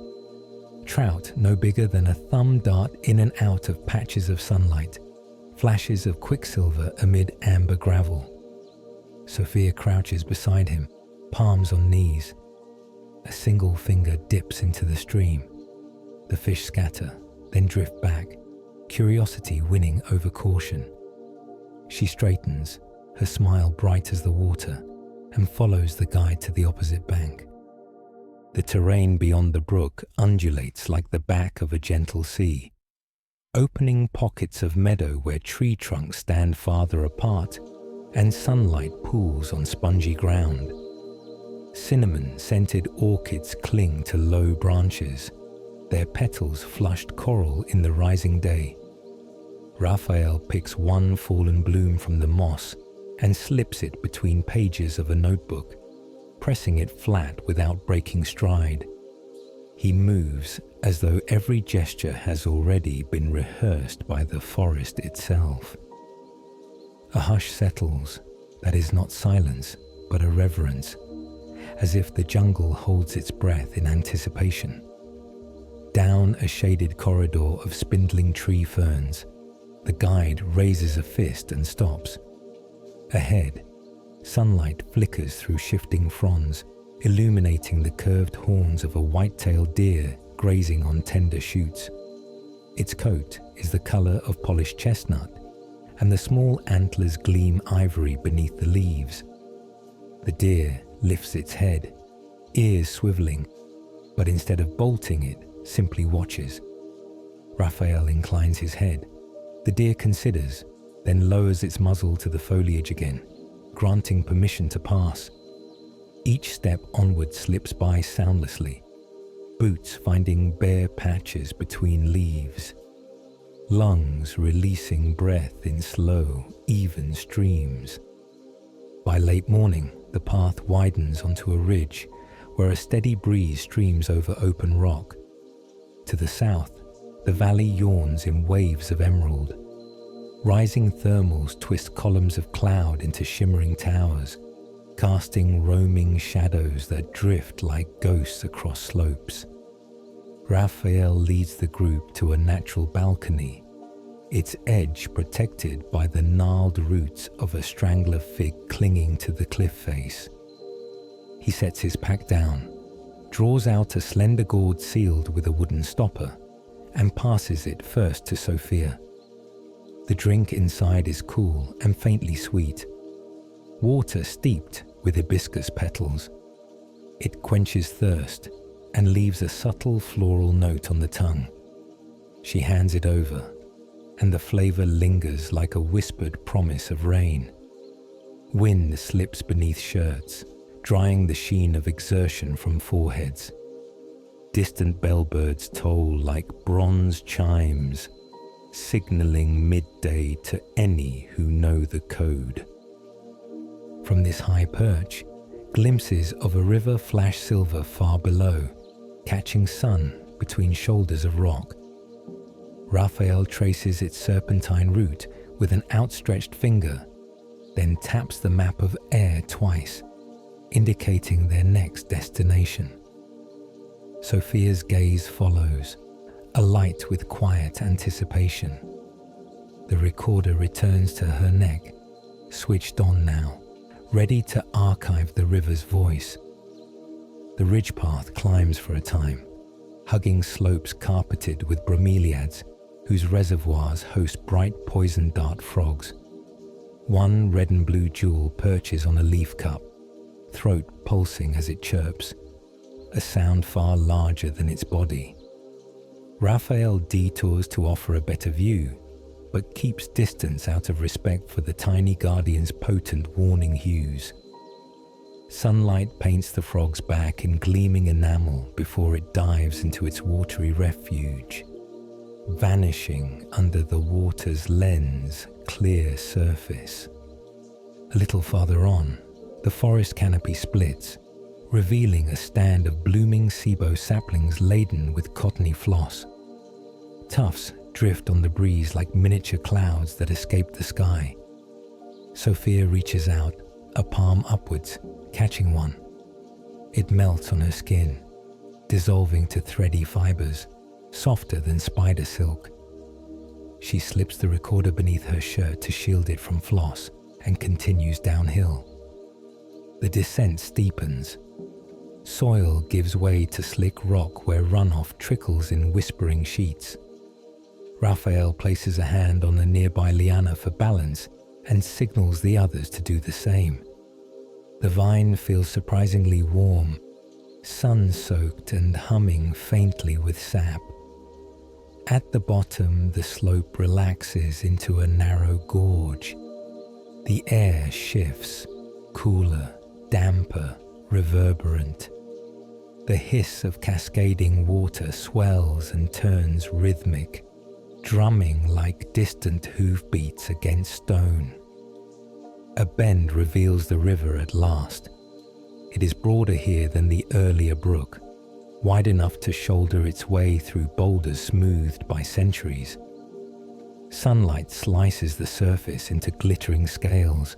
Trout no bigger than a thumb dart in and out of patches of sunlight, flashes of quicksilver amid amber gravel. Sophia crouches beside him, palms on knees. A single finger dips into the stream. The fish scatter, then drift back, curiosity winning over caution. She straightens, her smile bright as the water, and follows the guide to the opposite bank. The terrain beyond the brook undulates like the back of a gentle sea, opening pockets of meadow where tree trunks stand farther apart and sunlight pools on spongy ground. Cinnamon-scented orchids cling to low branches, their petals flushed coral in the rising day. Raphael picks one fallen bloom from the moss and slips it between pages of a notebook, pressing it flat without breaking stride. He moves as though every gesture has already been rehearsed by the forest itself. A hush settles that is not silence, but a reverence, as if the jungle holds its breath in anticipation. Down a shaded corridor of spindling tree ferns, the guide raises a fist and stops. Ahead, sunlight flickers through shifting fronds, illuminating the curved horns of a white-tailed deer grazing on tender shoots. Its coat is the color of polished chestnut, and the small antlers gleam ivory beneath the leaves. The deer lifts its head, ears swiveling, but instead of bolting it, simply watches. Raphael inclines his head. The deer considers, then lowers its muzzle to the foliage again, granting permission to pass. Each step onward slips by soundlessly, boots finding bare patches between leaves, lungs releasing breath in slow, even streams. By late morning, the path widens onto a ridge where a steady breeze streams over open rock. To the south, the valley yawns in waves of emerald. Rising thermals twist columns of cloud into shimmering towers, casting roaming shadows that drift like ghosts across slopes. Raphael leads the group to a natural balcony, its edge protected by the gnarled roots of a strangler fig clinging to the cliff face. He sets his pack down, draws out a slender gourd sealed with a wooden stopper, and passes it first to Sophia. The drink inside is cool and faintly sweet, water steeped with hibiscus petals. It quenches thirst and leaves a subtle floral note on the tongue. She hands it over, and the flavor lingers like a whispered promise of rain. Wind slips beneath shirts, drying the sheen of exertion from foreheads. Distant bellbirds toll like bronze chimes, signaling midday to any who know the code. From this high perch, glimpses of a river flash silver far below, catching sun between shoulders of rock. Raphael traces its serpentine route with an outstretched finger, then taps the map of air twice, indicating their next destination. Sophia's gaze follows, alight with quiet anticipation. The recorder returns to her neck, switched on now, ready to archive the river's voice. The ridge path climbs for a time, hugging slopes carpeted with bromeliads, whose reservoirs host bright poison dart frogs. One red and blue jewel perches on a leaf cup, throat pulsing as it chirps, a sound far larger than its body. Raphael detours to offer a better view, but keeps distance out of respect for the tiny guardian's potent warning hues. Sunlight paints the frog's back in gleaming enamel before it dives into its watery refuge, vanishing under the water's lens clear surface. A little farther on, the forest canopy splits, revealing a stand of blooming SIBO saplings laden with cottony floss. Tufts drift on the breeze like miniature clouds that escape the sky. Sophia reaches out, a palm upwards, catching one. It melts on her skin, dissolving to thready fibers, softer than spider silk. She slips the recorder beneath her shirt to shield it from floss and continues downhill. The descent steepens. Soil gives way to slick rock where runoff trickles in whispering sheets. Raphael places a hand on a nearby liana for balance and signals the others to do the same. The vine feels surprisingly warm, sun-soaked and humming faintly with sap. At the bottom, the slope relaxes into a narrow gorge. The air shifts, cooler, damper, reverberant. The hiss of cascading water swells and turns rhythmic, drumming like distant hoofbeats against stone. A bend reveals the river at last. It is broader here than the earlier brook, wide enough to shoulder its way through boulders smoothed by centuries. Sunlight slices the surface into glittering scales.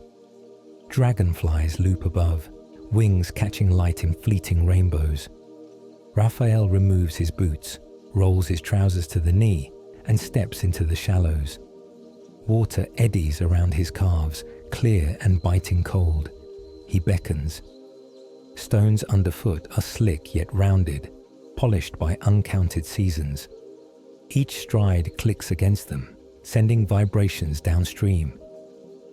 Dragonflies loop above, wings catching light in fleeting rainbows. Raphael removes his boots, rolls his trousers to the knee, and steps into the shallows. Water eddies around his calves, clear and biting cold. He beckons. Stones underfoot are slick yet rounded, polished by uncounted seasons. Each stride clicks against them, sending vibrations downstream.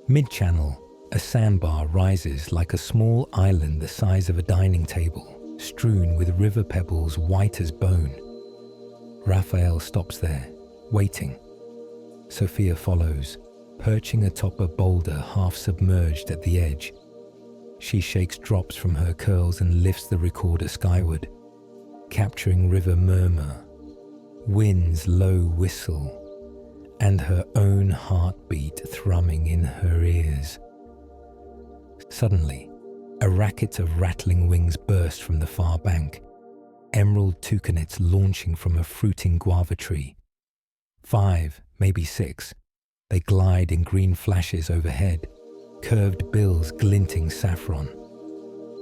Mid-channel, a sandbar rises like a small island the size of a dining table, strewn with river pebbles white as bone. Raphael stops there, waiting. Sophia follows, perching atop a boulder half submerged at the edge. She shakes drops from her curls and lifts the recorder skyward, capturing river murmur, wind's low whistle, and her own heartbeat thrumming in her ears. Suddenly, a racket of rattling wings burst from the far bank, emerald toucanets launching from a fruiting guava tree. 5, maybe 6, they glide in green flashes overhead, curved bills glinting saffron.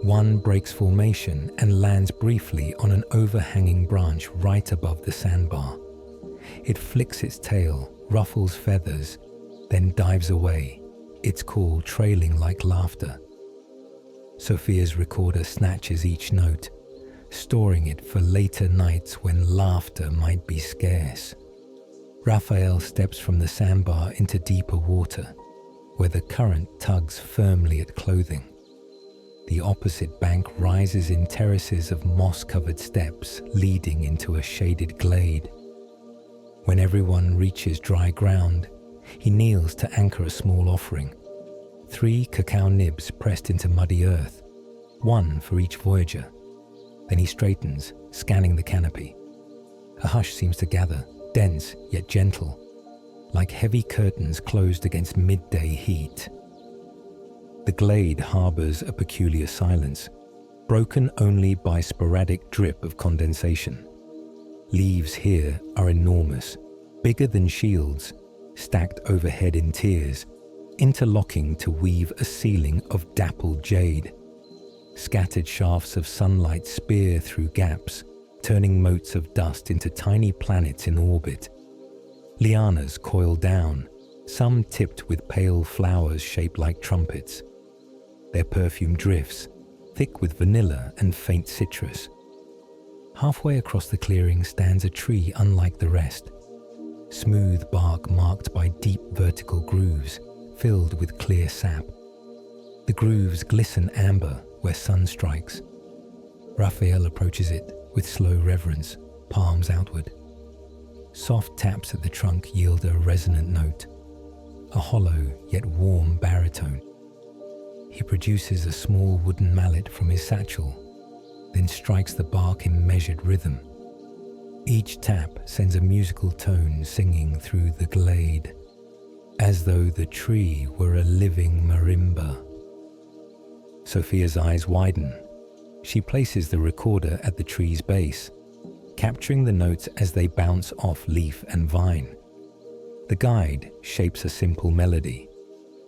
One breaks formation and lands briefly on an overhanging branch right above the sandbar. It flicks its tail, ruffles feathers, then dives away, its call trailing like laughter. Sophia's recorder snatches each note, storing it for later nights when laughter might be scarce. Raphael steps from the sandbar into deeper water, where the current tugs firmly at clothing. The opposite bank rises in terraces of moss-covered steps leading into a shaded glade. When everyone reaches dry ground, he kneels to anchor a small offering. 3 cacao nibs pressed into muddy earth, 1 for each voyager. Then he straightens, scanning the canopy. A hush seems to gather, dense yet gentle, like heavy curtains closed against midday heat. The glade harbors a peculiar silence, broken only by sporadic drip of condensation. Leaves here are enormous, bigger than shields, stacked overhead in tiers, interlocking to weave a ceiling of dappled jade. Scattered shafts of sunlight spear through gaps, turning motes of dust into tiny planets in orbit. Lianas coil down, some tipped with pale flowers shaped like trumpets. Their perfume drifts, thick with vanilla and faint citrus. Halfway across the clearing stands a tree unlike the rest. Smooth bark marked by deep vertical grooves, filled with clear sap. The grooves glisten amber where sun strikes. Raphael approaches it with slow reverence, palms outward. Soft taps at the trunk yield a resonant note, a hollow yet warm baritone. He produces a small wooden mallet from his satchel, then strikes the bark in measured rhythm. Each tap sends a musical tone singing through the glade, as though the tree were a living marimba. Sophia's eyes widen. She places the recorder at the tree's base, capturing the notes as they bounce off leaf and vine. The guide shapes a simple melody,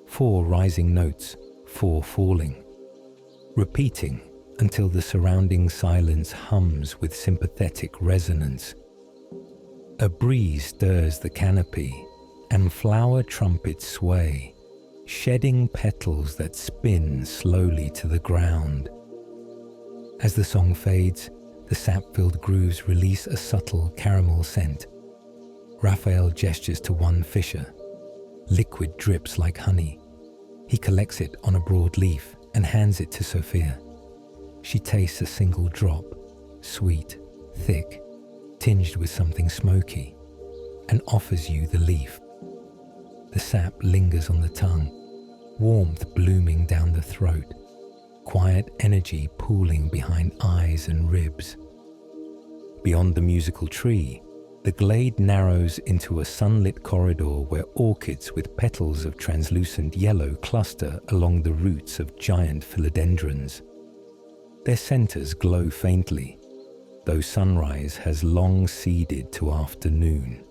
4 rising notes, 4 falling, repeating until the surrounding silence hums with sympathetic resonance. A breeze stirs the canopy, and flower trumpets sway, shedding petals that spin slowly to the ground. As the song fades, the sap-filled grooves release a subtle caramel scent. Raphael gestures to one fissure. Liquid drips like honey. He collects it on a broad leaf and hands it to Sophia. She tastes a single drop, sweet, thick, tinged with something smoky, and offers you the leaf. The sap lingers on the tongue, warmth blooming down the throat, quiet energy pooling behind eyes and ribs. Beyond the musical tree, the glade narrows into a sunlit corridor where orchids with petals of translucent yellow cluster along the roots of giant philodendrons. Their centers glow faintly, though sunrise has long ceded to afternoon.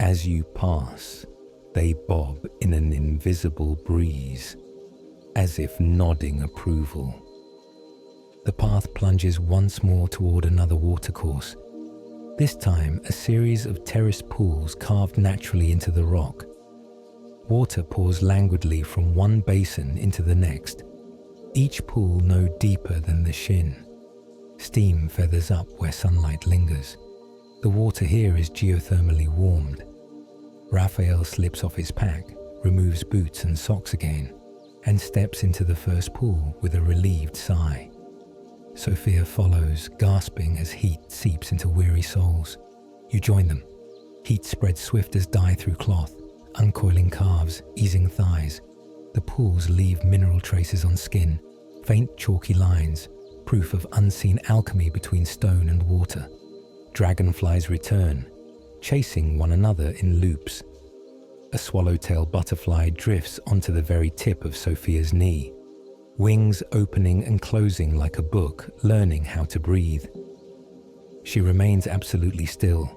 As you pass, they bob in an invisible breeze, as if nodding approval. The path plunges once more toward another watercourse, this time a series of terraced pools carved naturally into the rock. Water pours languidly from one basin into the next, each pool no deeper than the shin. Steam feathers up where sunlight lingers. The water here is geothermally warmed. Raphael slips off his pack, removes boots and socks again, and steps into the first pool with a relieved sigh. Sophia follows, gasping as heat seeps into weary souls. You join them. Heat spreads swift as dye through cloth, uncoiling calves, easing thighs. The pools leave mineral traces on skin, faint chalky lines, proof of unseen alchemy between stone and water. Dragonflies return, chasing one another in loops. A swallowtail butterfly drifts onto the very tip of Sophia's knee, wings opening and closing like a book, learning how to breathe. She remains absolutely still,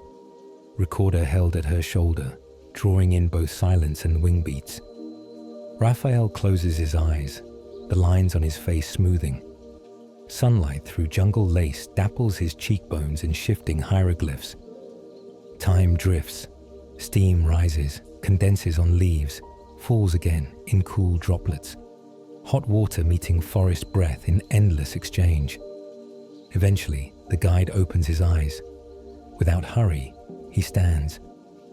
recorder held at her shoulder, drawing in both silence and wing beats. Raphael closes his eyes, the lines on his face smoothing. Sunlight through jungle lace dapples his cheekbones in shifting hieroglyphs. Time drifts, steam rises, condenses on leaves, falls again in cool droplets. Hot water meeting forest breath in endless exchange. Eventually, the guide opens his eyes. Without hurry, he stands,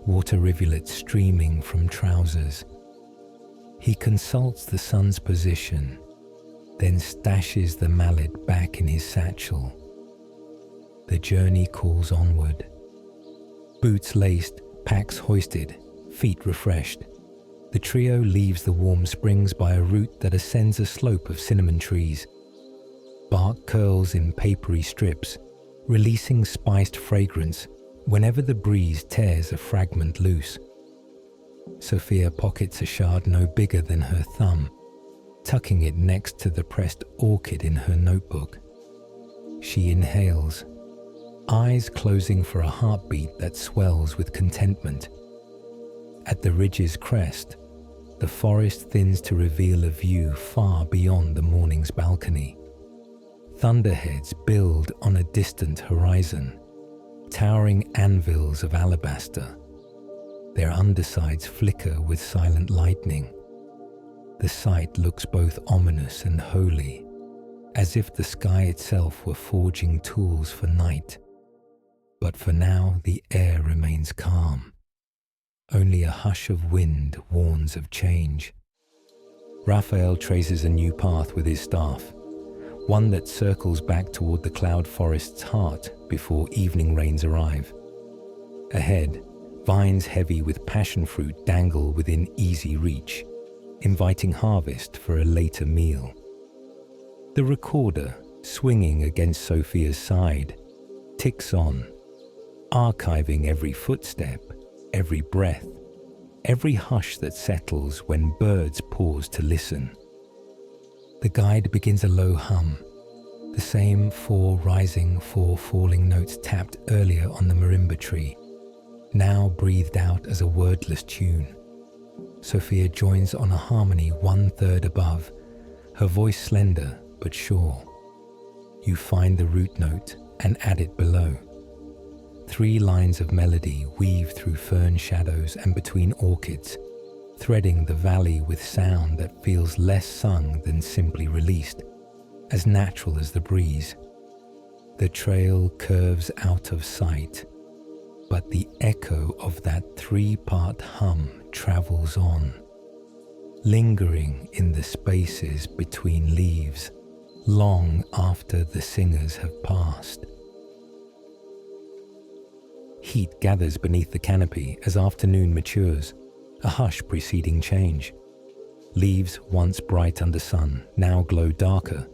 water rivulets streaming from trousers. He consults the sun's position, then stashes the mallet back in his satchel. The journey calls onward. Boots laced, packs hoisted, feet refreshed. The trio leaves the warm springs by a route that ascends a slope of cinnamon trees. Bark curls in papery strips, releasing spiced fragrance whenever the breeze tears a fragment loose. Sophia pockets a shard no bigger than her thumb, tucking it next to the pressed orchid in her notebook. She inhales, eyes closing for a heartbeat that swells with contentment. At the ridge's crest, the forest thins to reveal a view far beyond the morning's balcony. Thunderheads build on a distant horizon, towering anvils of alabaster. Their undersides flicker with silent lightning. The sight looks both ominous and holy, as if the sky itself were forging tools for night. But for now, the air remains calm. Only a hush of wind warns of change. Raphael traces a new path with his staff, one that circles back toward the cloud forest's heart before evening rains arrive. Ahead, vines heavy with passion fruit dangle within easy reach, inviting harvest for a later meal. The recorder, swinging against Sophia's side, ticks on, archiving every footstep, every breath, every hush that settles when birds pause to listen. The guide begins a low hum, the same 4 rising, 4 falling notes tapped earlier on the marimba tree, now breathed out as a wordless tune. Sophia joins on a harmony 1/3 above, her voice slender but sure. You find the root note and add it below. 3 lines of melody weave through fern shadows and between orchids, threading the valley with sound that feels less sung than simply released, as natural as the breeze. The trail curves out of sight, but the echo of that 3-part hum travels on, lingering in the spaces between leaves, long after the singers have passed. Heat gathers beneath the canopy as afternoon matures, a hush preceding change. Leaves once bright under sun now glow darker,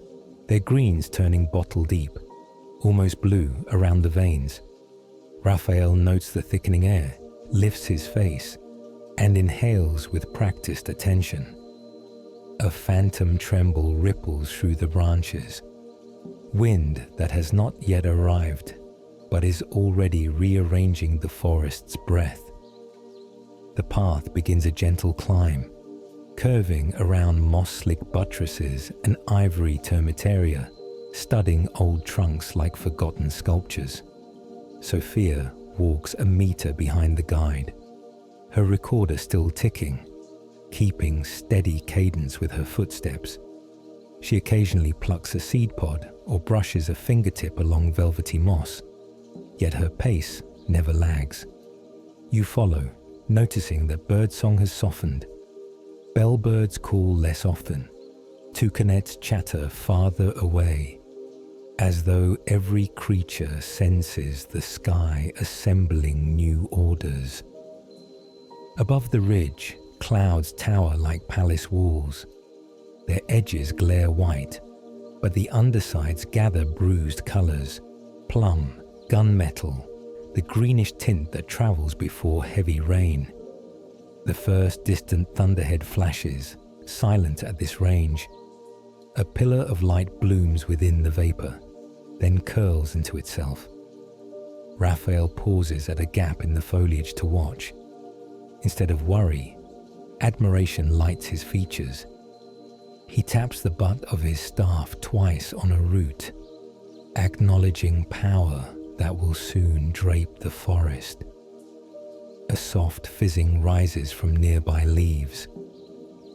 their greens turning bottle deep, almost blue around the veins. Raphael notes the thickening air, lifts his face, and inhales with practiced attention. A phantom tremble ripples through the branches, wind that has not yet arrived, but is already rearranging the forest's breath. The path begins a gentle climb, curving around moss-slick buttresses and ivory termitaria, studding old trunks like forgotten sculptures. Sophia walks a meter behind the guide, her recorder still ticking, keeping steady cadence with her footsteps. She occasionally plucks a seed pod or brushes a fingertip along velvety moss, yet her pace never lags. You follow, noticing that birdsong has softened. Bellbirds call less often, toucanets chatter farther away, as though every creature senses the sky assembling new orders. Above the ridge, clouds tower like palace walls. Their edges glare white, but the undersides gather bruised colors, plum, gunmetal, the greenish tint that travels before heavy rain. The first distant thunderhead flashes, silent at this range. A pillar of light blooms within the vapor, then curls into itself. Raphael pauses at a gap in the foliage to watch. Instead of worry, admiration lights his features. He taps the butt of his staff twice on a root, acknowledging power that will soon drape the forest. A soft fizzing rises from nearby leaves.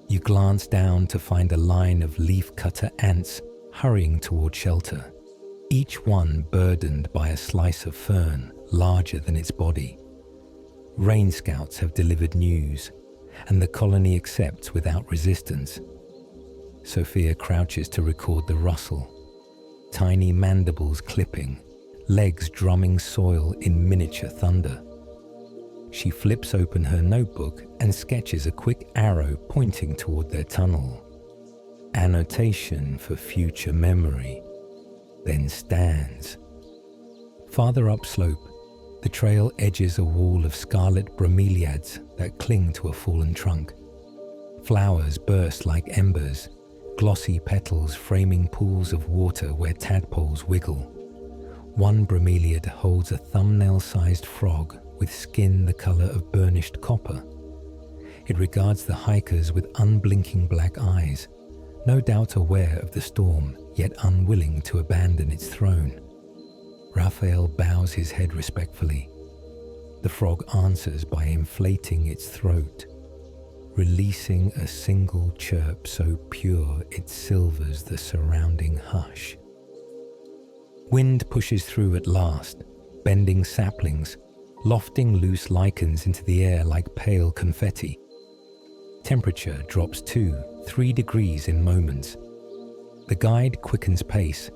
You glance down to find a line of leaf-cutter ants hurrying toward shelter, each one burdened by a slice of fern larger than its body. Rain scouts have delivered news, and the colony accepts without resistance. Sophia crouches to record the rustle, tiny mandibles clipping, legs drumming soil in miniature thunder. She flips open her notebook and sketches a quick arrow pointing toward their tunnel. Annotation for future memory, then stands. Farther upslope, the trail edges a wall of scarlet bromeliads that cling to a fallen trunk. Flowers burst like embers, glossy petals framing pools of water where tadpoles wiggle. One bromeliad holds a thumbnail-sized frog with skin the color of burnished copper. It regards the hikers with unblinking black eyes, no doubt aware of the storm, yet unwilling to abandon its throne. Raphael bows his head respectfully. The frog answers by inflating its throat, releasing a single chirp so pure it silvers the surrounding hush. Wind pushes through at last, bending saplings, lofting loose lichens into the air like pale confetti. Temperature drops 2-3 degrees in moments. The guide quickens pace,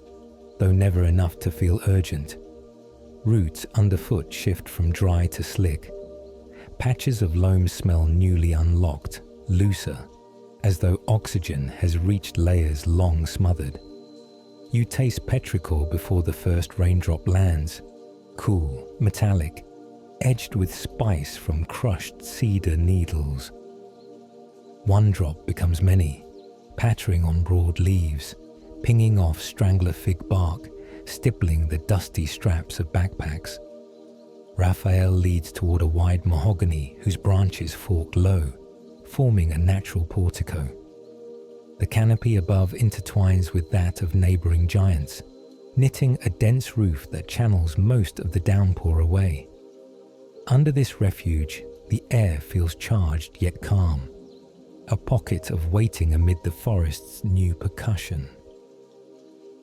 though never enough to feel urgent. Roots underfoot shift from dry to slick. Patches of loam smell newly unlocked, looser, as though oxygen has reached layers long smothered. You taste petrichor before the first raindrop lands, cool, metallic, edged with spice from crushed cedar needles. One drop becomes many, pattering on broad leaves, pinging off strangler fig bark, stippling the dusty straps of backpacks. Raphael leads toward a wide mahogany whose branches fork low, forming a natural portico. The canopy above intertwines with that of neighboring giants, knitting a dense roof that channels most of the downpour away. Under this refuge, the air feels charged yet calm, a pocket of waiting amid the forest's new percussion.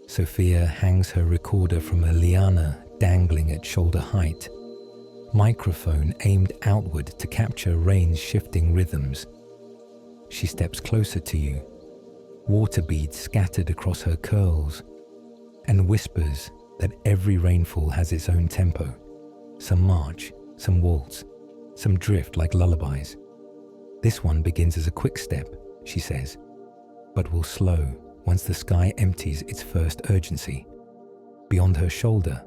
Sophia hangs her recorder from a liana dangling at shoulder height, microphone aimed outward to capture rain's shifting rhythms. She steps closer to you, water beads scattered across her curls, and whispers that every rainfall has its own tempo. Some march, some waltz, some drift like lullabies. This one begins as a quick step, she says, but will slow once the sky empties its first urgency. Beyond her shoulder,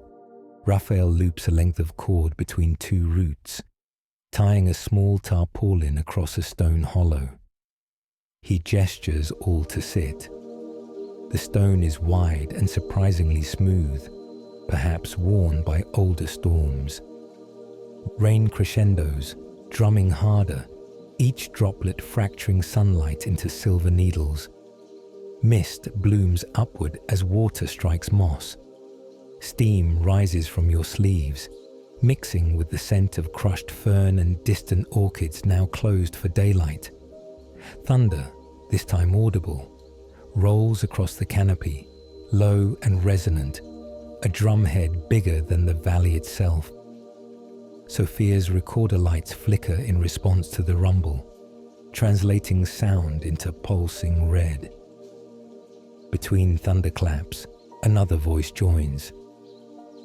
Raphael loops a length of cord between two roots, tying a small tarpaulin across a stone hollow. He gestures all to sit. The stone is wide and surprisingly smooth, perhaps worn by older storms. Rain crescendos, drumming harder, each droplet fracturing sunlight into silver needles. Mist blooms upward as water strikes moss. Steam rises from your sleeves, mixing with the scent of crushed fern and distant orchids now closed for daylight. Thunder, this time audible, rolls across the canopy, low and resonant, a drumhead bigger than the valley itself. Sophia's recorder lights flicker in response to the rumble, translating sound into pulsing red. Between thunderclaps, another voice joins.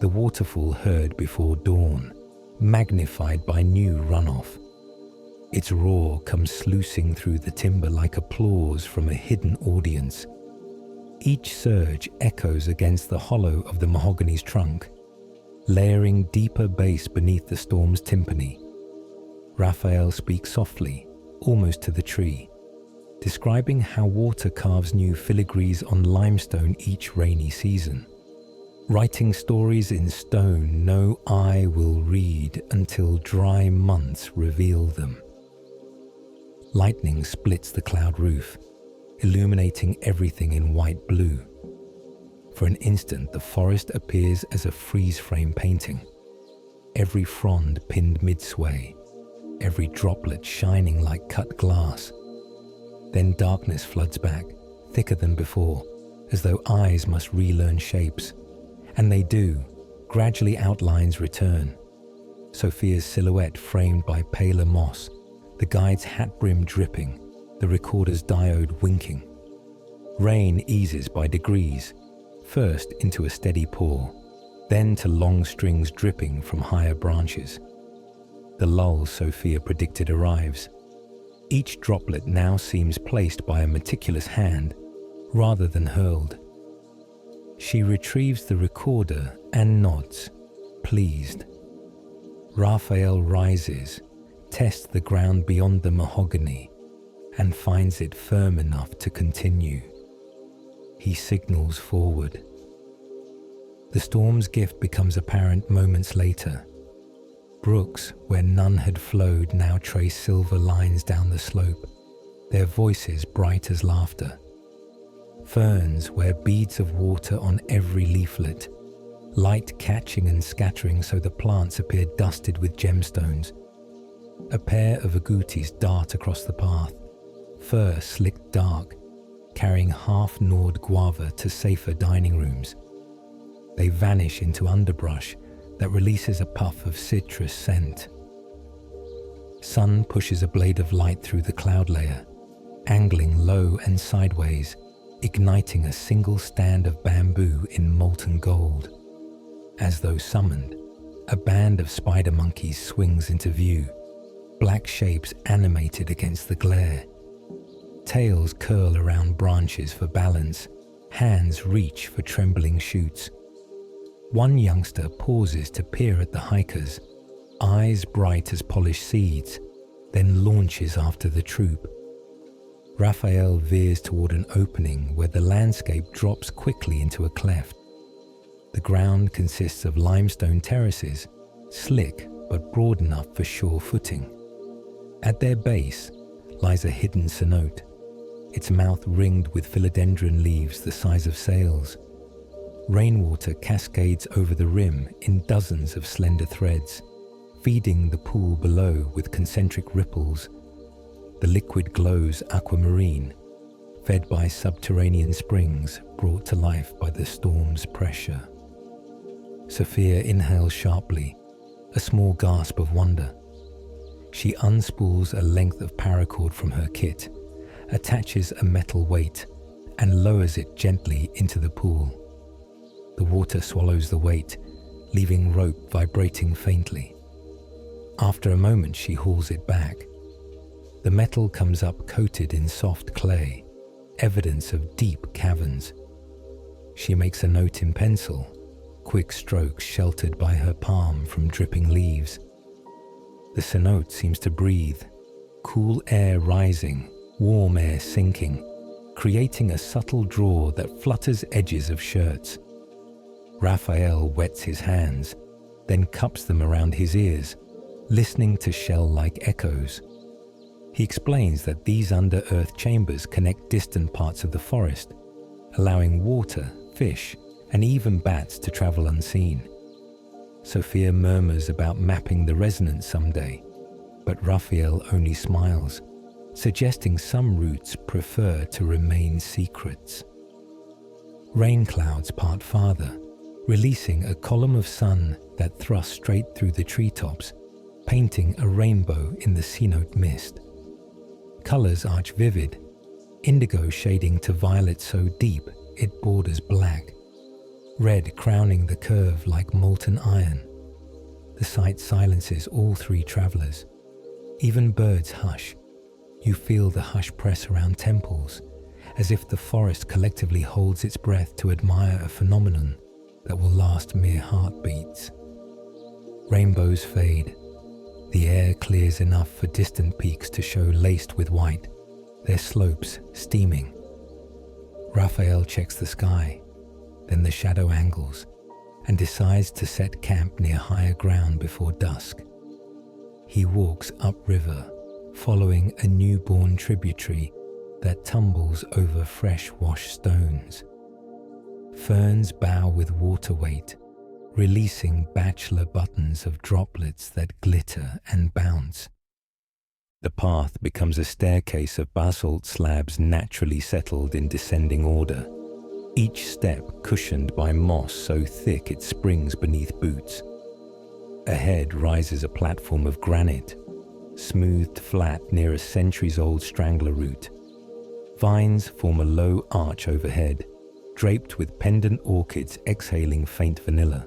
The waterfall heard before dawn, magnified by new runoff. Its roar comes sluicing through the timber like applause from a hidden audience. Each surge echoes against the hollow of the mahogany's trunk, layering deeper bass beneath the storm's timpani. Raphael speaks softly, almost to the tree, describing how water carves new filigrees on limestone each rainy season, writing stories in stone no eye will read until dry months reveal them. Lightning splits the cloud roof, illuminating everything in white blue. For an instant, the forest appears as a freeze-frame painting, every frond pinned mid-sway, every droplet shining like cut glass. Then darkness floods back, thicker than before, as though eyes must relearn shapes. And they do. Gradually outlines return. Sophia's silhouette framed by paler moss, the guide's hat brim dripping, the recorder's diode winking. Rain eases by degrees, first into a steady pour, then to long strings dripping from higher branches. The lull Sophia predicted arrives. Each droplet now seems placed by a meticulous hand, rather than hurled. She retrieves the recorder and nods, pleased. Raphael rises, tests the ground beyond the mahogany, and finds it firm enough to continue. He signals forward. The storm's gift becomes apparent moments later. Brooks, where none had flowed, now trace silver lines down the slope, their voices bright as laughter. Ferns wear beads of water on every leaflet, light catching and scattering so the plants appear dusted with gemstones. A pair of agoutis dart across the path, fur slicked dark, carrying half-gnawed guava to safer dining rooms. They vanish into underbrush that releases a puff of citrus scent. Sun pushes a blade of light through the cloud layer, angling low and sideways, igniting a single stand of bamboo in molten gold. As though summoned, a band of spider monkeys swings into view, black shapes animated against the glare. Tails curl around branches for balance, hands reach for trembling shoots. One youngster pauses to peer at the hikers, eyes bright as polished seeds, then launches after the troop. Raphael veers toward an opening where the landscape drops quickly into a cleft. The ground consists of limestone terraces, slick but broad enough for sure footing. At their base lies a hidden cenote, its mouth ringed with philodendron leaves the size of sails. Rainwater cascades over the rim in dozens of slender threads, feeding the pool below with concentric ripples. The liquid glows aquamarine, fed by subterranean springs brought to life by the storm's pressure. Sophia inhales sharply, a small gasp of wonder. She unspools a length of paracord from her kit, attaches a metal weight, and lowers it gently into the pool. The water swallows the weight, leaving rope vibrating faintly. After a moment, she hauls it back. The metal comes up coated in soft clay, evidence of deep caverns. She makes a note in pencil, quick strokes sheltered by her palm from dripping leaves. The cenote seems to breathe, cool air rising, warm air sinking, creating a subtle draw that flutters edges of shirts. Raphael wets his hands, then cups them around his ears, listening to shell-like echoes. He explains that these under-earth chambers connect distant parts of the forest, allowing water, fish, and even bats to travel unseen. Sophia murmurs about mapping the resonance someday, but Raphael only smiles, suggesting some routes prefer to remain secrets. Rain clouds part farther, releasing a column of sun that thrusts straight through the treetops, painting a rainbow in the cenote mist. Colors arch vivid, indigo shading to violet so deep it borders black, red crowning the curve like molten iron. The sight silences all three travelers. Even birds hush. You feel the hush press around temples, as if the forest collectively holds its breath to admire a phenomenon that will last mere heartbeats. Rainbows fade. The air clears enough for distant peaks to show laced with white, their slopes steaming. Raphael checks the sky, then the shadow angles, and decides to set camp near higher ground before dusk. He walks upriver, following a newborn tributary that tumbles over fresh-washed stones. Ferns bow with water weight, releasing bachelor buttons of droplets that glitter and bounce. The path becomes a staircase of basalt slabs naturally settled in descending order, each step cushioned by moss so thick it springs beneath boots. Ahead rises a platform of granite, smoothed flat near a centuries-old strangler root. Vines form a low arch overhead, draped with pendant orchids exhaling faint vanilla.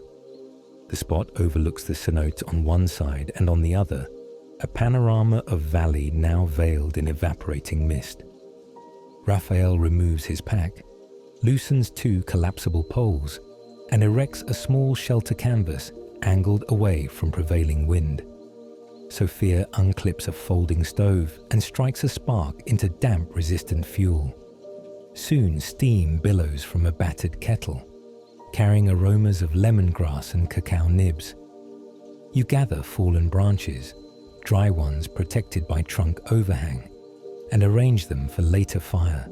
The spot overlooks the cenote on one side, and on the other, a panorama of valley now veiled in evaporating mist. Raphael removes his pack, loosens two collapsible poles, and erects a small shelter canvas angled away from prevailing wind. Sophia unclips a folding stove and strikes a spark into damp-resistant fuel. Soon steam billows from a battered kettle, carrying aromas of lemongrass and cacao nibs. You gather fallen branches, dry ones protected by trunk overhang, and arrange them for later fire.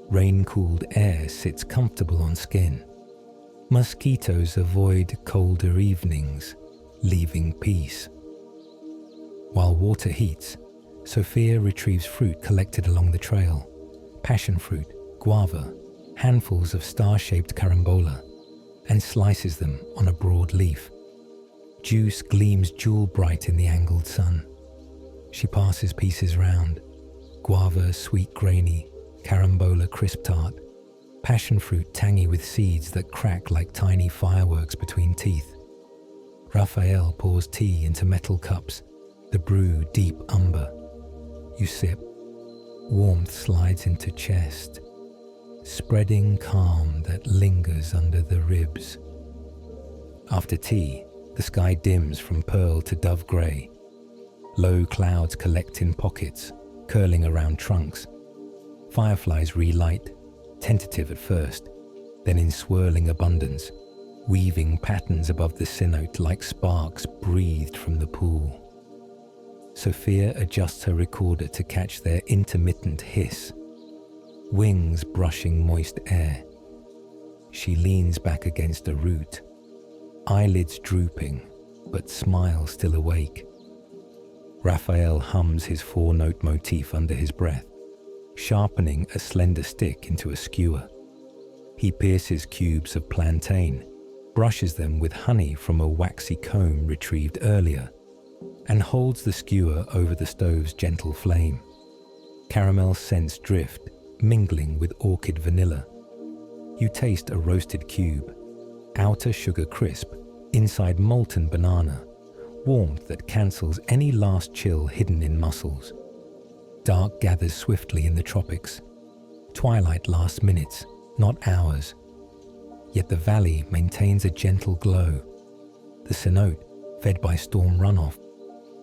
Rain-cooled air sits comfortable on skin. Mosquitoes avoid colder evenings, leaving peace. While water heats, Sophia retrieves fruit collected along the trail: passion fruit, guava, handfuls of star-shaped carambola, and slices them on a broad leaf. Juice gleams jewel-bright in the angled sun. She passes pieces round: guava sweet grainy, carambola crisp tart, passion fruit tangy with seeds that crack like tiny fireworks between teeth. Raphael pours tea into metal cups, the brew deep umber. You sip. Warmth slides into chest, spreading calm that lingers under the ribs. After tea, the sky dims from pearl to dove grey. Low clouds collect in pockets, curling around trunks. Fireflies relight, tentative at first, then in swirling abundance, weaving patterns above the cenote like sparks breathed from the pool. Sophia adjusts her recorder to catch their intermittent hiss, wings brushing moist air. she leans back against a root, eyelids drooping, but smile still awake. Raphael hums his 4-note motif under his breath, sharpening a slender stick into a skewer. He pierces cubes of plantain, brushes them with honey from a waxy comb retrieved earlier, and holds the skewer over the stove's gentle flame. Caramel scents drift, mingling with orchid vanilla. You taste a roasted cube, outer sugar crisp, inside molten banana, warmth that cancels any last chill hidden in mussels. Dark gathers swiftly in the tropics. Twilight lasts minutes, not hours. Yet the valley maintains a gentle glow. The cenote, fed by storm runoff,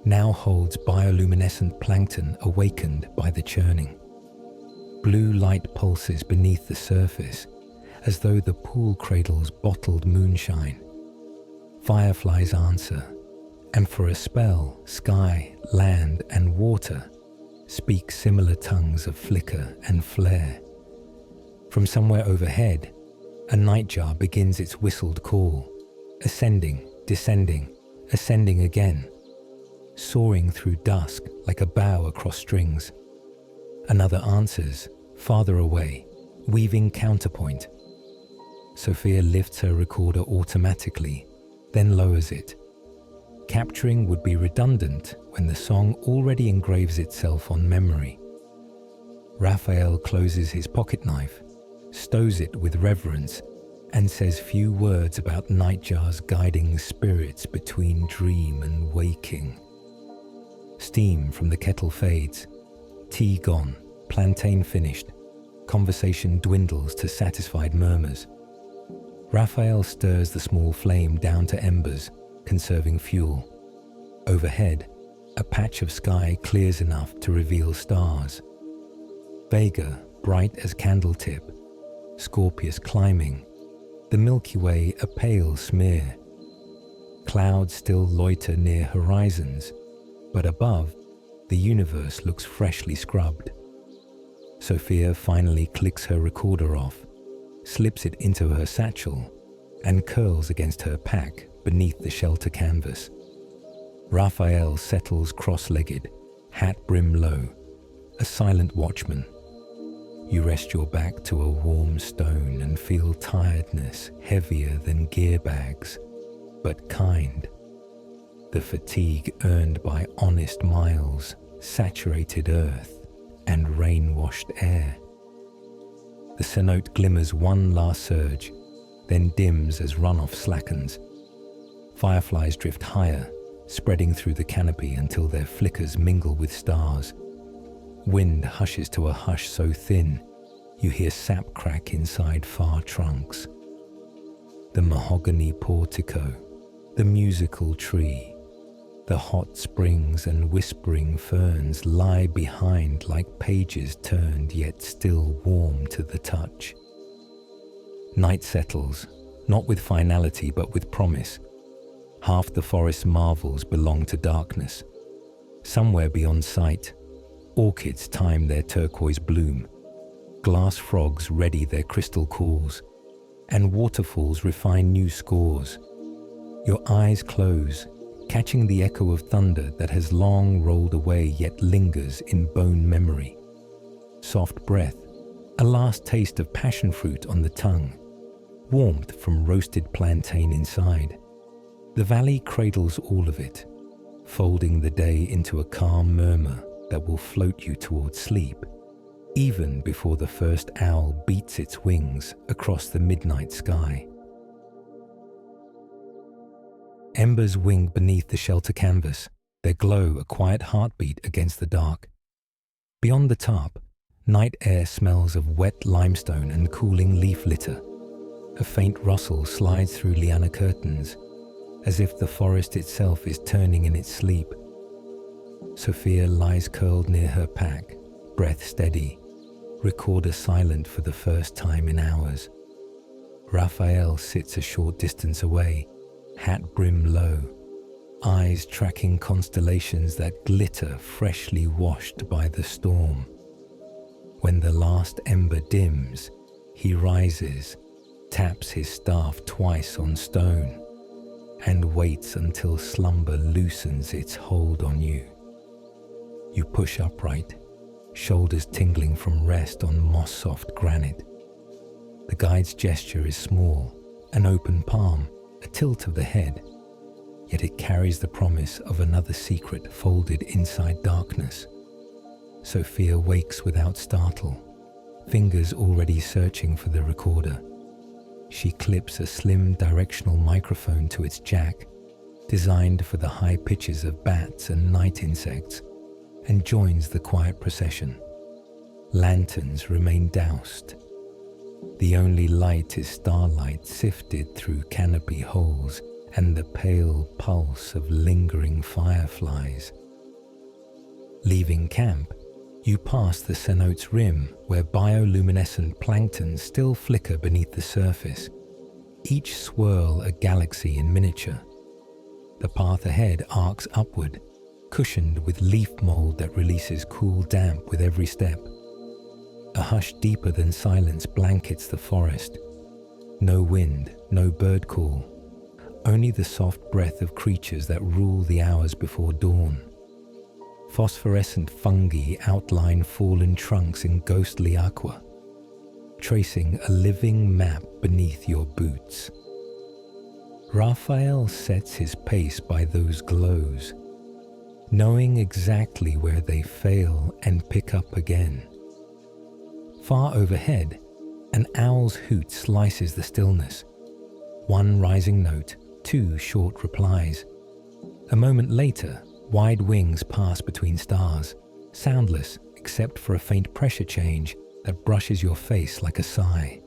now holds bioluminescent plankton awakened by the churning. Blue light pulses beneath the surface, as though the pool cradles bottled moonshine. Fireflies answer, and for a spell, sky, land, and water speak similar tongues of flicker and flare. From somewhere overhead, a nightjar begins its whistled call, ascending, descending, ascending again, soaring through dusk like a bow across strings. Another answers, farther away, weaving counterpoint. Sophia lifts her recorder automatically, then lowers it. Capturing would be redundant when the song already engraves itself on memory. Raphael closes his pocket knife, stows it with reverence, and says few words about nightjars guiding spirits between dream and waking. Steam from the kettle fades, tea gone, plantain finished, conversation dwindles to satisfied murmurs. Raphael stirs the small flame down to embers, conserving fuel. Overhead, a patch of sky clears enough to reveal stars. Vega, bright as candle tip, Scorpius climbing, the Milky Way a pale smear. Clouds still loiter near horizons, but above, the universe looks freshly scrubbed. Sophia finally clicks her recorder off, slips it into her satchel, and curls against her pack beneath the shelter canvas. Raphael settles cross-legged, hat brim low, a silent watchman. You rest your back to a warm stone and feel tiredness heavier than gear bags, but kind. The fatigue earned by honest miles, saturated earth, and rain-washed air. The cenote glimmers one last surge, then dims as runoff slackens. Fireflies drift higher, spreading through the canopy until their flickers mingle with stars. Wind hushes to a hush so thin, you hear sap crack inside far trunks. The mahogany portico, the musical tree, the hot springs and whispering ferns lie behind like pages turned yet still warm to the touch. Night settles, not with finality but with promise. Half the forest's marvels belong to darkness. Somewhere beyond sight, orchids time their turquoise bloom, glass frogs ready their crystal calls, and waterfalls refine new scores. Your eyes close, catching the echo of thunder that has long rolled away yet lingers in bone memory. Soft breath, a last taste of passion fruit on the tongue, warmth from roasted plantain inside. The valley cradles all of it, folding the day into a calm murmur that will float you towards sleep, even before the first owl beats its wings across the midnight sky. Embers wing beneath the shelter canvas, their glow a quiet heartbeat against the dark. Beyond the top, night air smells of wet limestone and cooling leaf litter. A faint rustle slides through liana curtains, as if the forest itself is turning in its sleep. Sophia lies curled near her pack, breath steady, recorder silent for the first time in hours. Raphael sits a short distance away, hat brim low, eyes tracking constellations that glitter freshly washed by the storm. When the last ember dims, he rises, taps his staff twice on stone, and waits until slumber loosens its hold on you. You push upright, shoulders tingling from rest on moss-soft granite. The guide's gesture is small, an open palm, a tilt of the head, yet it carries the promise of another secret folded inside darkness. Sophia wakes without startle, fingers already searching for the recorder. She clips a slim directional microphone to its jack, designed for the high pitches of bats and night insects, and joins the quiet procession. Lanterns remain doused. The only light is starlight sifted through canopy holes and the pale pulse of lingering fireflies. Leaving camp, you pass the cenote's rim where bioluminescent plankton still flicker beneath the surface, each swirl a galaxy in miniature. The path ahead arcs upward, cushioned with leaf mold that releases cool damp with every step. A hush deeper than silence blankets the forest. No wind, no bird call, only the soft breath of creatures that rule the hours before dawn. Phosphorescent fungi outline fallen trunks in ghostly aqua, tracing a living map beneath your boots. Raphael sets his pace by those glows, knowing exactly where they fail and pick up again. Far overhead, an owl's hoot slices the stillness. One rising note, two short replies. A moment later, wide wings pass between stars, soundless except for a faint pressure change that brushes your face like a sigh.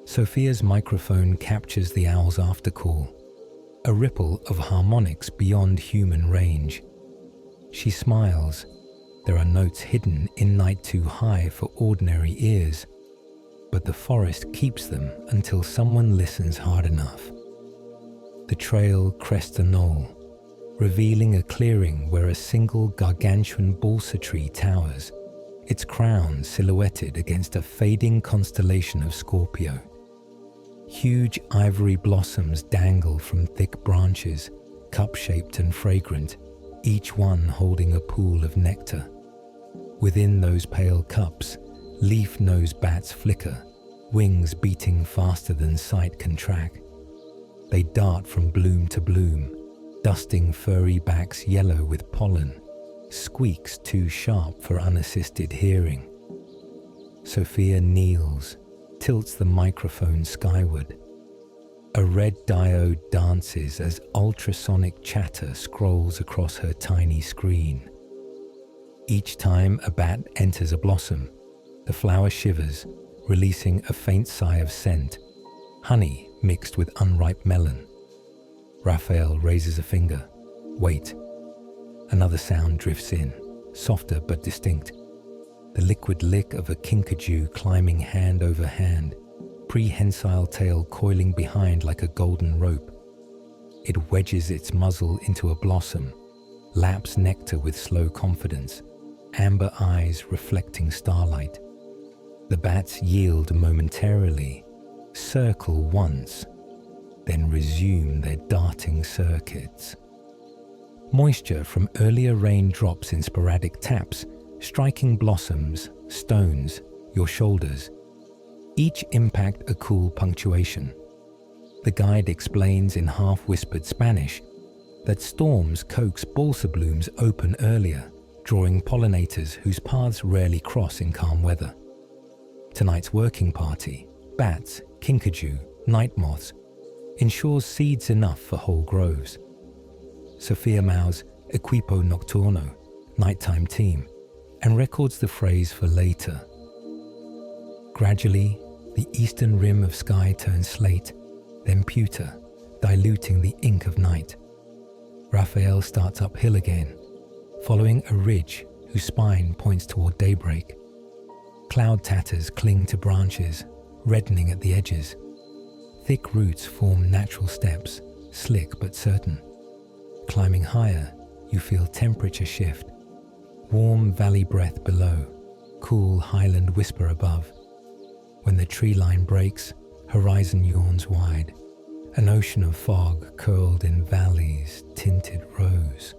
Sophia's microphone captures the owl's aftercall, a ripple of harmonics beyond human range. She smiles. There are notes hidden in night too high for ordinary ears, but the forest keeps them until someone listens hard enough. The trail crests a knoll, revealing a clearing where a single gargantuan balsa tree towers, its crown silhouetted against a fading constellation of Scorpio. Huge ivory blossoms dangle from thick branches, cup-shaped and fragrant, each one holding a pool of nectar. Within those pale cups, leaf-nosed bats flicker, wings beating faster than sight can track. They dart from bloom to bloom, dusting furry backs yellow with pollen, squeaks too sharp for unassisted hearing. Sophia kneels, tilts the microphone skyward. A red diode dances as ultrasonic chatter scrolls across her tiny screen. Each time a bat enters a blossom, the flower shivers, releasing a faint sigh of scent, honey mixed with unripe melon. Raphael raises a finger. Wait. Another sound drifts in, softer but distinct. The liquid lick of a kinkajou climbing hand over hand, prehensile tail coiling behind like a golden rope. It wedges its muzzle into a blossom, laps nectar with slow confidence, amber eyes reflecting starlight. The bats yield momentarily, circle once, then resume their darting circuits. Moisture from earlier rain drops in sporadic taps, striking blossoms, stones, your shoulders. Each impact a cool punctuation. The guide explains in half-whispered Spanish that storms coax balsa blooms open earlier, drawing pollinators whose paths rarely cross in calm weather. Tonight's working party, bats, kinkajou, night moths, ensures seeds enough for whole groves. Sophia mouths equipo nocturno, nighttime team, and records the phrase for later. Gradually, the eastern rim of sky turns slate, then pewter, diluting the ink of night. Raphael starts uphill again, following a ridge whose spine points toward daybreak. Cloud tatters cling to branches, reddening at the edges. Thick roots form natural steps, slick but certain. Climbing higher, you feel temperature shift. Warm valley breath below, cool highland whisper above. When the tree line breaks, Horizon yawns wide, an ocean of fog curled in valleys tinted rose.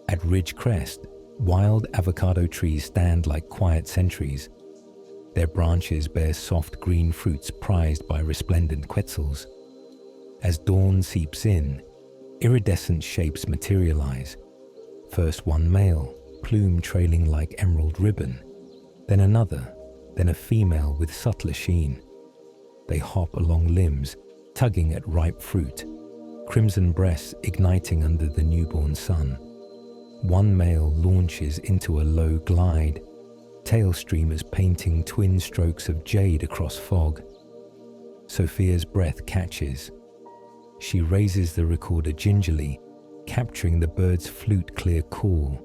At ridge crest, wild avocado trees stand like quiet sentries. Their branches bear soft green fruits prized by resplendent quetzals. As dawn seeps in, iridescent shapes materialize. First one male, plume trailing like emerald ribbon, then another, then a female with subtler sheen. They hop along limbs, tugging at ripe fruit, crimson breasts igniting under the newborn sun. One male launches into a low glide, tail streamers painting twin strokes of jade across fog. Sophia's breath catches. She raises the recorder gingerly, capturing the bird's flute-clear call,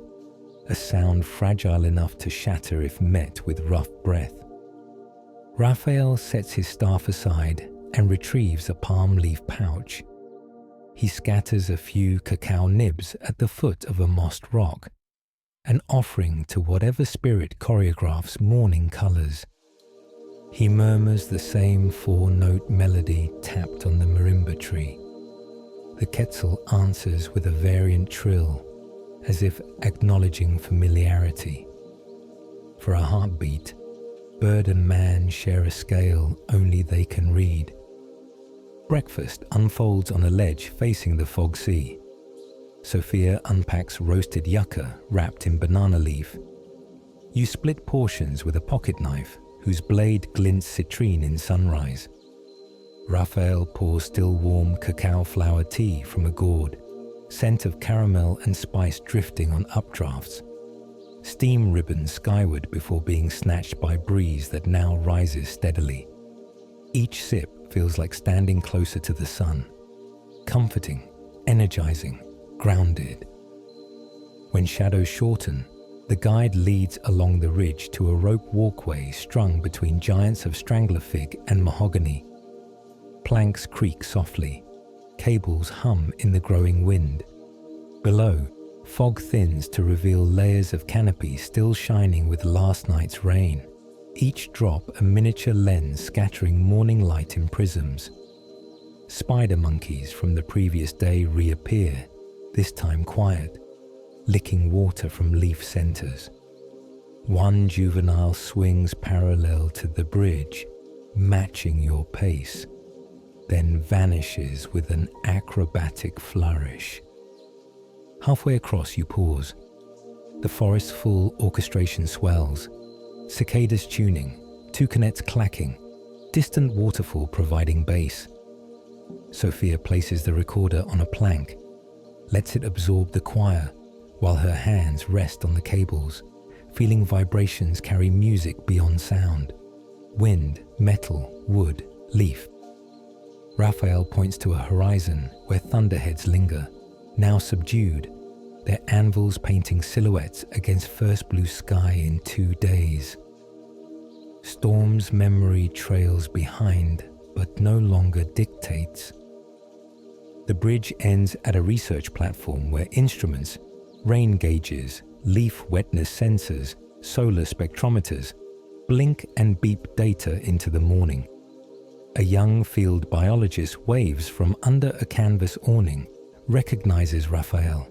a sound fragile enough to shatter if met with rough breath. Raphael sets his staff aside and retrieves a palm leaf pouch. He scatters a few cacao nibs at the foot of a mossed rock, an offering to whatever spirit choreographs morning colors. He murmurs the same four-note melody tapped on the marimba tree. The quetzal answers with a variant trill, as if acknowledging familiarity. For a heartbeat, bird and man share a scale only they can read. Breakfast unfolds on a ledge facing the fog sea. Sophia unpacks roasted yucca wrapped in banana leaf. You split portions with a pocket knife whose blade glints citrine in sunrise. Raphael pours still warm cacao flower tea from a gourd, scent of caramel and spice drifting on updrafts. Steam ribbons skyward before being snatched by breeze that now rises steadily. Each sip feels like standing closer to the sun, comforting, energizing, grounded. When shadows shorten, the guide leads along the ridge to a rope walkway strung between giants of strangler fig and mahogany. Planks creak softly, cables hum in the growing wind. Below, fog thins to reveal layers of canopy still shining with last night's rain, each drop a miniature lens scattering morning light in prisms. Spider monkeys from the previous day reappear, this time quiet, licking water from leaf centers. One juvenile swings parallel to the bridge, matching your pace, then vanishes with an acrobatic flourish. Halfway across you pause. The forest's full orchestration swells, cicadas tuning, toucanets clacking, distant waterfall providing bass. Sophia places the recorder on a plank, lets it absorb the choir, while her hands rest on the cables, feeling vibrations carry music beyond sound. Wind, metal, wood, leaf. Raphael points to a horizon where thunderheads linger, now subdued, their anvils painting silhouettes against first blue sky in 2 days. Storm's memory trails behind, but no longer dictates. The bridge ends at a research platform where instruments, rain gauges, leaf wetness sensors, solar spectrometers blink and beep data into the morning. A young field biologist waves from under a canvas awning, recognizes Raphael,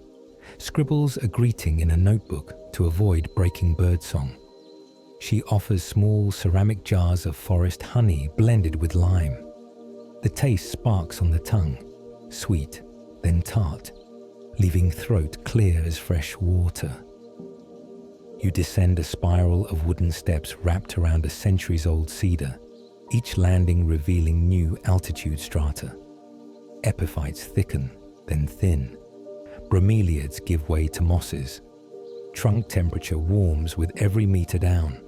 scribbles a greeting in a notebook to avoid breaking birdsong. She offers small ceramic jars of forest honey blended with lime. The taste sparks on the tongue, sweet, then tart, leaving throat clear as fresh water. You descend a spiral of wooden steps wrapped around a centuries-old cedar, each landing revealing new altitude strata. Epiphytes thicken, then thin. Bromeliads give way to mosses. Trunk temperature warms with every meter down.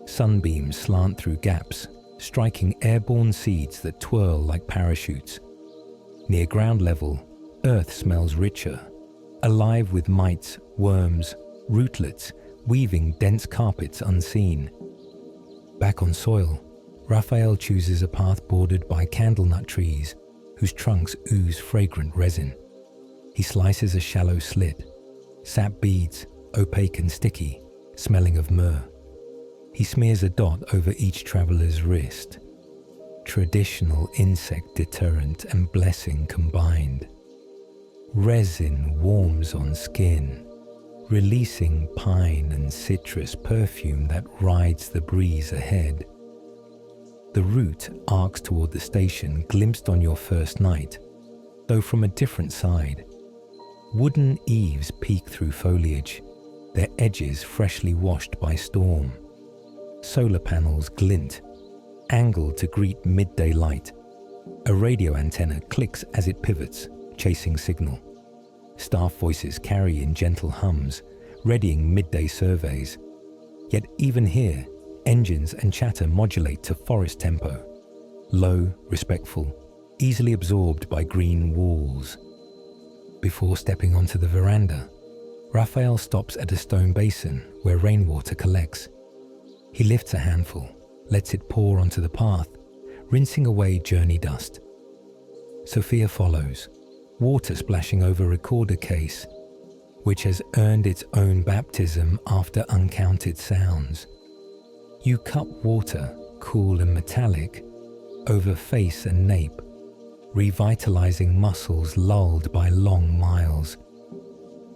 Sunbeams slant through gaps, striking airborne seeds that twirl like parachutes. Near ground level, earth smells richer, alive with mites, worms, rootlets, weaving dense carpets unseen. Back on soil, Raphael chooses a path bordered by candlenut trees whose trunks ooze fragrant resin. He slices a shallow slit, sap beads, opaque and sticky, smelling of myrrh. He smears a dot over each traveler's wrist. traditional insect deterrent and blessing combined. Resin warms on skin, releasing pine and citrus perfume that rides the breeze ahead. The route arcs toward the station glimpsed on your first night, though from a different side. Wooden eaves peek through foliage, their edges freshly washed by storm. Solar panels glint, angled to greet midday light. A radio antenna clicks as it pivots, chasing signal. Staff voices carry in gentle hums, readying midday surveys. Yet even here, engines and chatter modulate to forest tempo. Low, respectful, easily absorbed by green walls. Before stepping onto the veranda, Raphael stops at a stone basin where rainwater collects. He lifts a handful, lets it pour onto the path, rinsing away journey dust. Sophia follows, water splashing over a recorder case, which has earned its own baptism after uncounted sounds. You cup water, cool and metallic, over face and nape, revitalizing muscles lulled by long miles.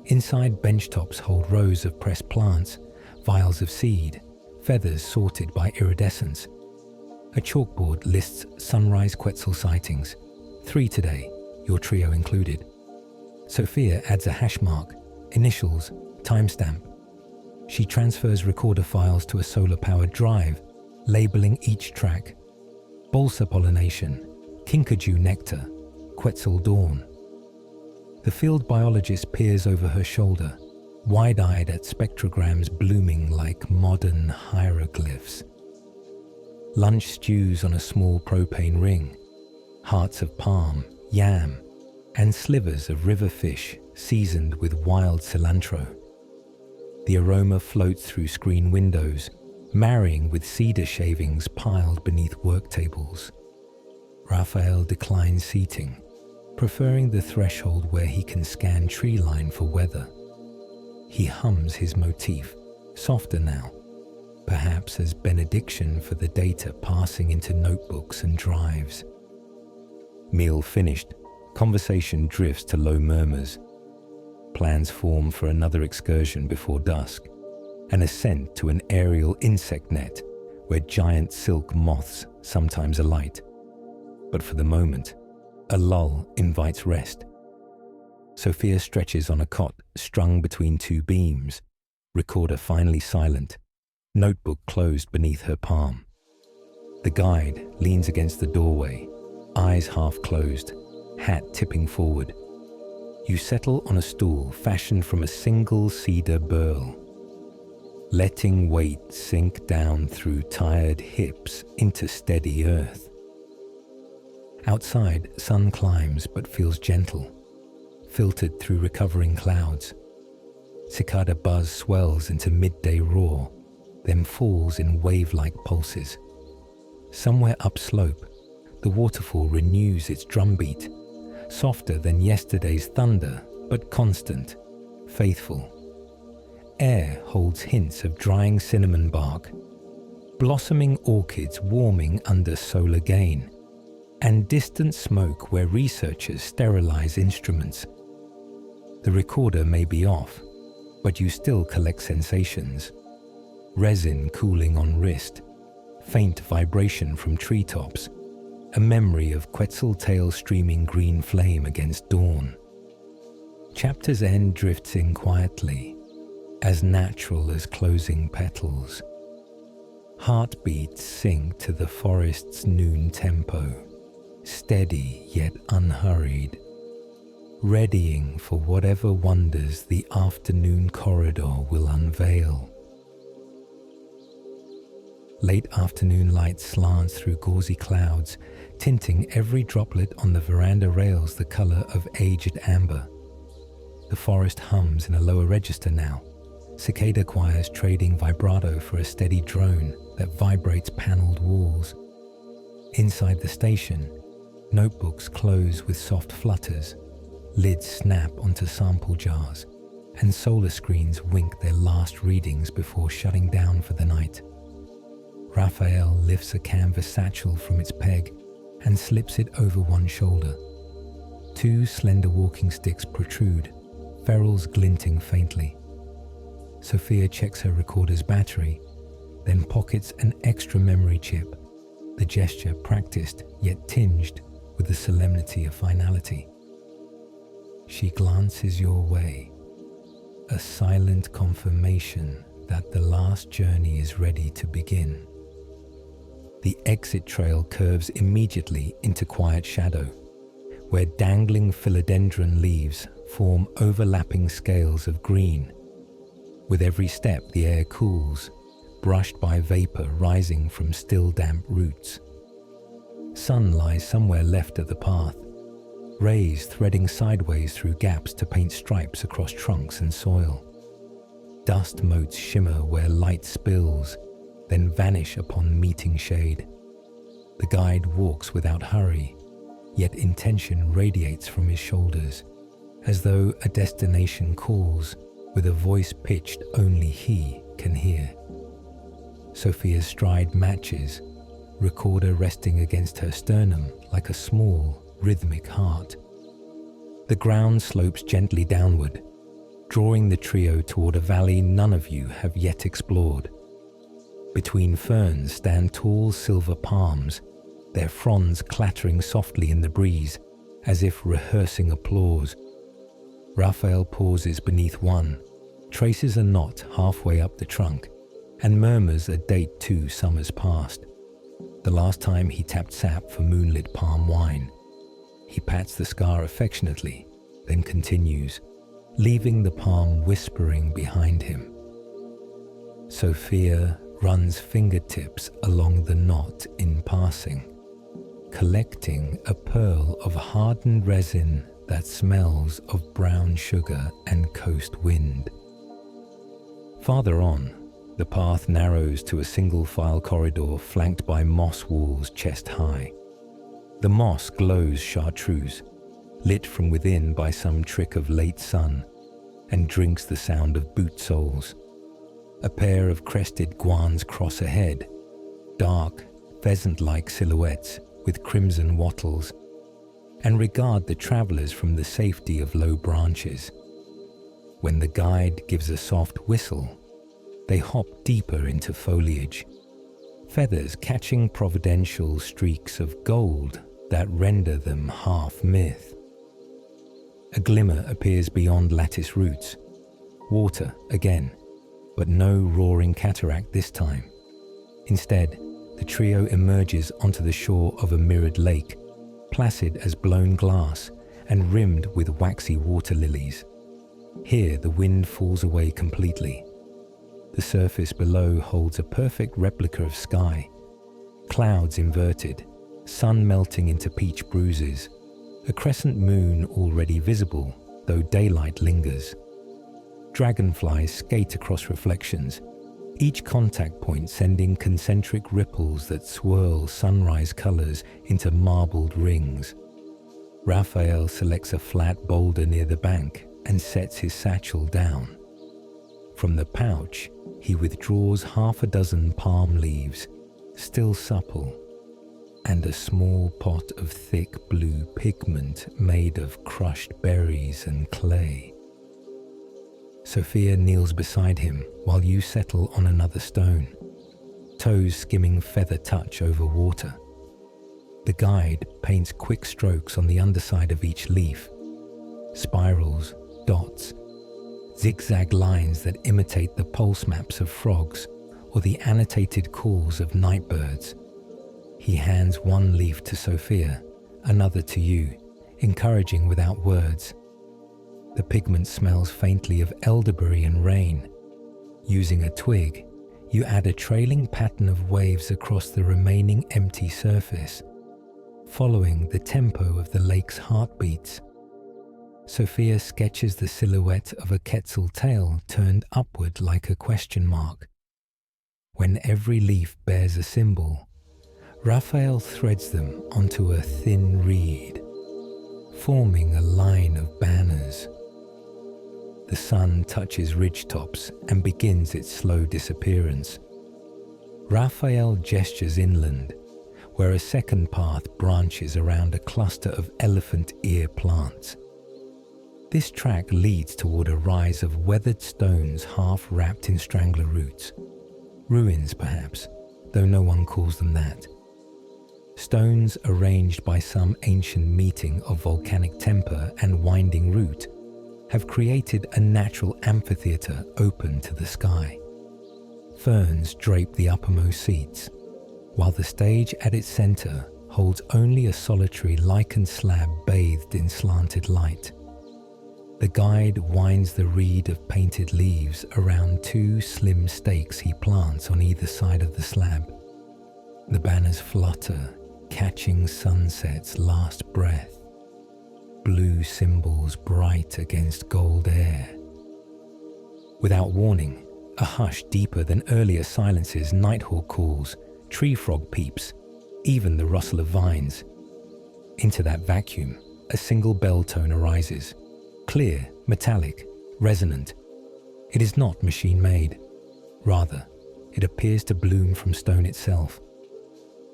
Inside benchtops hold rows of pressed plants, vials of seed, feathers sorted by iridescence. A chalkboard lists sunrise quetzal sightings, 3 today, your trio included. Sophia adds a hash mark, initials, timestamp. She transfers recorder files to a solar-powered drive, labeling each track. Balsa pollination, kinkajou nectar, quetzal dawn. The field biologist peers over her shoulder, wide-eyed at spectrograms blooming like modern hieroglyphs. Lunch stews on a small propane ring, hearts of palm, yam, and slivers of river fish seasoned with wild cilantro. The aroma floats through screen windows, marrying with cedar shavings piled beneath work tables. Raphael declines seating, preferring the threshold where he can scan tree line for weather. He hums his motif, softer now, perhaps as benediction for the data passing into notebooks and drives. Meal finished, conversation drifts to low murmurs. Plans form for another excursion before dusk, an ascent to an aerial insect net where giant silk moths sometimes alight. But for the moment, a lull invites rest. Sophia stretches on a cot strung between 2 beams, recorder finally silent, notebook closed beneath her palm. The guide leans against the doorway, eyes half closed, hat tipping forward. You settle on a stool fashioned from a single cedar burl, letting weight sink down through tired hips into steady earth. Outside, sun climbs but feels gentle, filtered through recovering clouds. Cicada buzz swells into midday roar, then falls in wave-like pulses. Somewhere upslope, the waterfall renews its drumbeat, softer than yesterday's thunder, but constant, faithful. Air holds hints of drying cinnamon bark, blossoming orchids warming under solar gain, and distant smoke where researchers sterilize instruments. The recorder may be off, but you still collect sensations. Resin cooling on wrist, faint vibration from treetops, a memory of quetzal tail streaming green flame against dawn. Chapter's end drifts in quietly, as natural as closing petals. Heartbeats sink to the forest's noon tempo, steady yet unhurried, readying for whatever wonders the afternoon corridor will unveil. Late afternoon light slants through gauzy clouds, tinting every droplet on the veranda rails the color of aged amber. The forest hums in a lower register now, cicada choirs trading vibrato for a steady drone that vibrates paneled walls. Inside the station, notebooks close with soft flutters, lids snap onto sample jars, and solar screens wink their last readings before shutting down for the night. Raphael lifts a canvas satchel from its peg, and slips it over one shoulder. Two slender walking sticks protrude, ferrules glinting faintly. Sophia checks her recorder's battery, then pockets an extra memory chip, the gesture practiced yet tinged with the solemnity of finality. She glances your way, a silent confirmation that the last journey is ready to begin. The exit trail curves immediately into quiet shadow, where dangling philodendron leaves form overlapping scales of green. With every step, the air cools, brushed by vapor rising from still damp roots. Sun lies somewhere left of the path, rays threading sideways through gaps to paint stripes across trunks and soil. Dust motes shimmer where light spills, then vanish upon meeting shade. The guide walks without hurry, yet intention radiates from his shoulders, as though a destination calls with a voice pitched only he can hear. Sophia's stride matches, recorder resting against her sternum like a small, rhythmic heart. The ground slopes gently downward, drawing the trio toward a valley none of you have yet explored. Between ferns stand tall silver palms, their fronds clattering softly in the breeze as if rehearsing applause. Raphael pauses beneath one, traces a knot halfway up the trunk, and murmurs a date 2 summers past, the last time he tapped sap for moonlit palm wine. He pats the scar affectionately, then continues, leaving the palm whispering behind him. Sophia runs fingertips along the knot in passing, collecting a pearl of hardened resin that smells of brown sugar and coast wind. Farther on, the path narrows to a single-file corridor flanked by moss walls chest high. The moss glows chartreuse, lit from within by some trick of late sun, and drinks the sound of boot soles. A pair of crested guans cross ahead, dark, pheasant-like silhouettes with crimson wattles, and regard the travelers from the safety of low branches. When the guide gives a soft whistle, they hop deeper into foliage, feathers catching providential streaks of gold that render them half myth. A glimmer appears beyond lattice roots, water again, but no roaring cataract this time. Instead, the trio emerges onto the shore of a mirrored lake, placid as blown glass and rimmed with waxy water lilies. Here the wind falls away completely. The surface below holds a perfect replica of sky, clouds inverted, sun melting into peach bruises, a crescent moon already visible, though daylight lingers. Dragonflies skate across reflections, each contact point sending concentric ripples that swirl sunrise colors into marbled rings. Raphael selects a flat boulder near the bank and sets his satchel down. From the pouch, he withdraws half a dozen palm leaves, still supple, and a small pot of thick blue pigment made of crushed berries and clay. Sophia kneels beside him while you settle on another stone, toes skimming feather touch over water. The guide paints quick strokes on the underside of each leaf, spirals, dots, zigzag lines that imitate the pulse maps of frogs or the annotated calls of night birds. He hands one leaf to Sophia, another to you, encouraging without words. The pigment smells faintly of elderberry and rain. Using a twig, you add a trailing pattern of waves across the remaining empty surface, following the tempo of the lake's heartbeats. Sophia sketches the silhouette of a quetzal tail turned upward like a question mark. When every leaf bears a symbol, Raphael threads them onto a thin reed, forming a line of banners. The sun touches ridgetops and begins its slow disappearance. Raphael gestures inland, where a second path branches around a cluster of elephant ear plants. This track leads toward a rise of weathered stones half wrapped in strangler roots. Ruins, perhaps, though no one calls them that. Stones arranged by some ancient meeting of volcanic temper and winding route have created a natural amphitheatre open to the sky. Ferns drape the uppermost seats, while the stage at its centre holds only a solitary lichen slab bathed in slanted light. The guide winds the reed of painted leaves around two slim stakes he plants on either side of the slab. The banners flutter, catching sunset's last breath, blue symbols bright against gold air. Without warning, a hush deeper than earlier silences, nighthawk calls, tree frog peeps, even the rustle of vines. Into that vacuum, a single bell tone arises, clear, metallic, resonant. It is not machine-made. Rather, it appears to bloom from stone itself.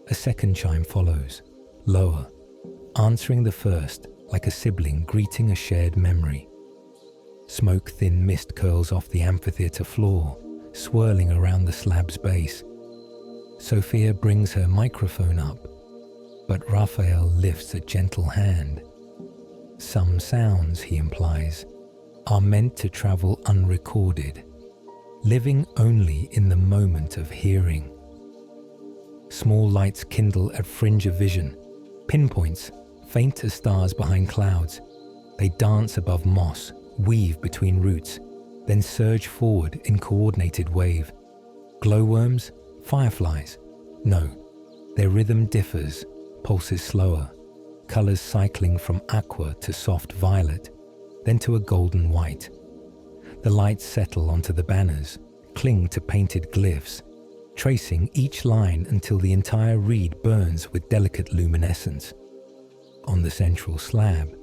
A second chime follows, lower, answering the first like a sibling greeting a shared memory. Smoke-thin mist curls off the amphitheatre floor, swirling around the slab's base. Sophia brings her microphone up, but Raphael lifts a gentle hand. Some sounds, he implies, are meant to travel unrecorded, living only in the moment of hearing. Small lights kindle at fringe of vision, pinpoints, faint as stars behind clouds. They dance above moss, weave between roots, then surge forward in coordinated wave. Glowworms? Fireflies? No, their rhythm differs, pulses slower, colours cycling from aqua to soft violet, then to a golden white. The lights settle onto the banners, cling to painted glyphs, tracing each line until the entire reed burns with delicate luminescence. On the central slab,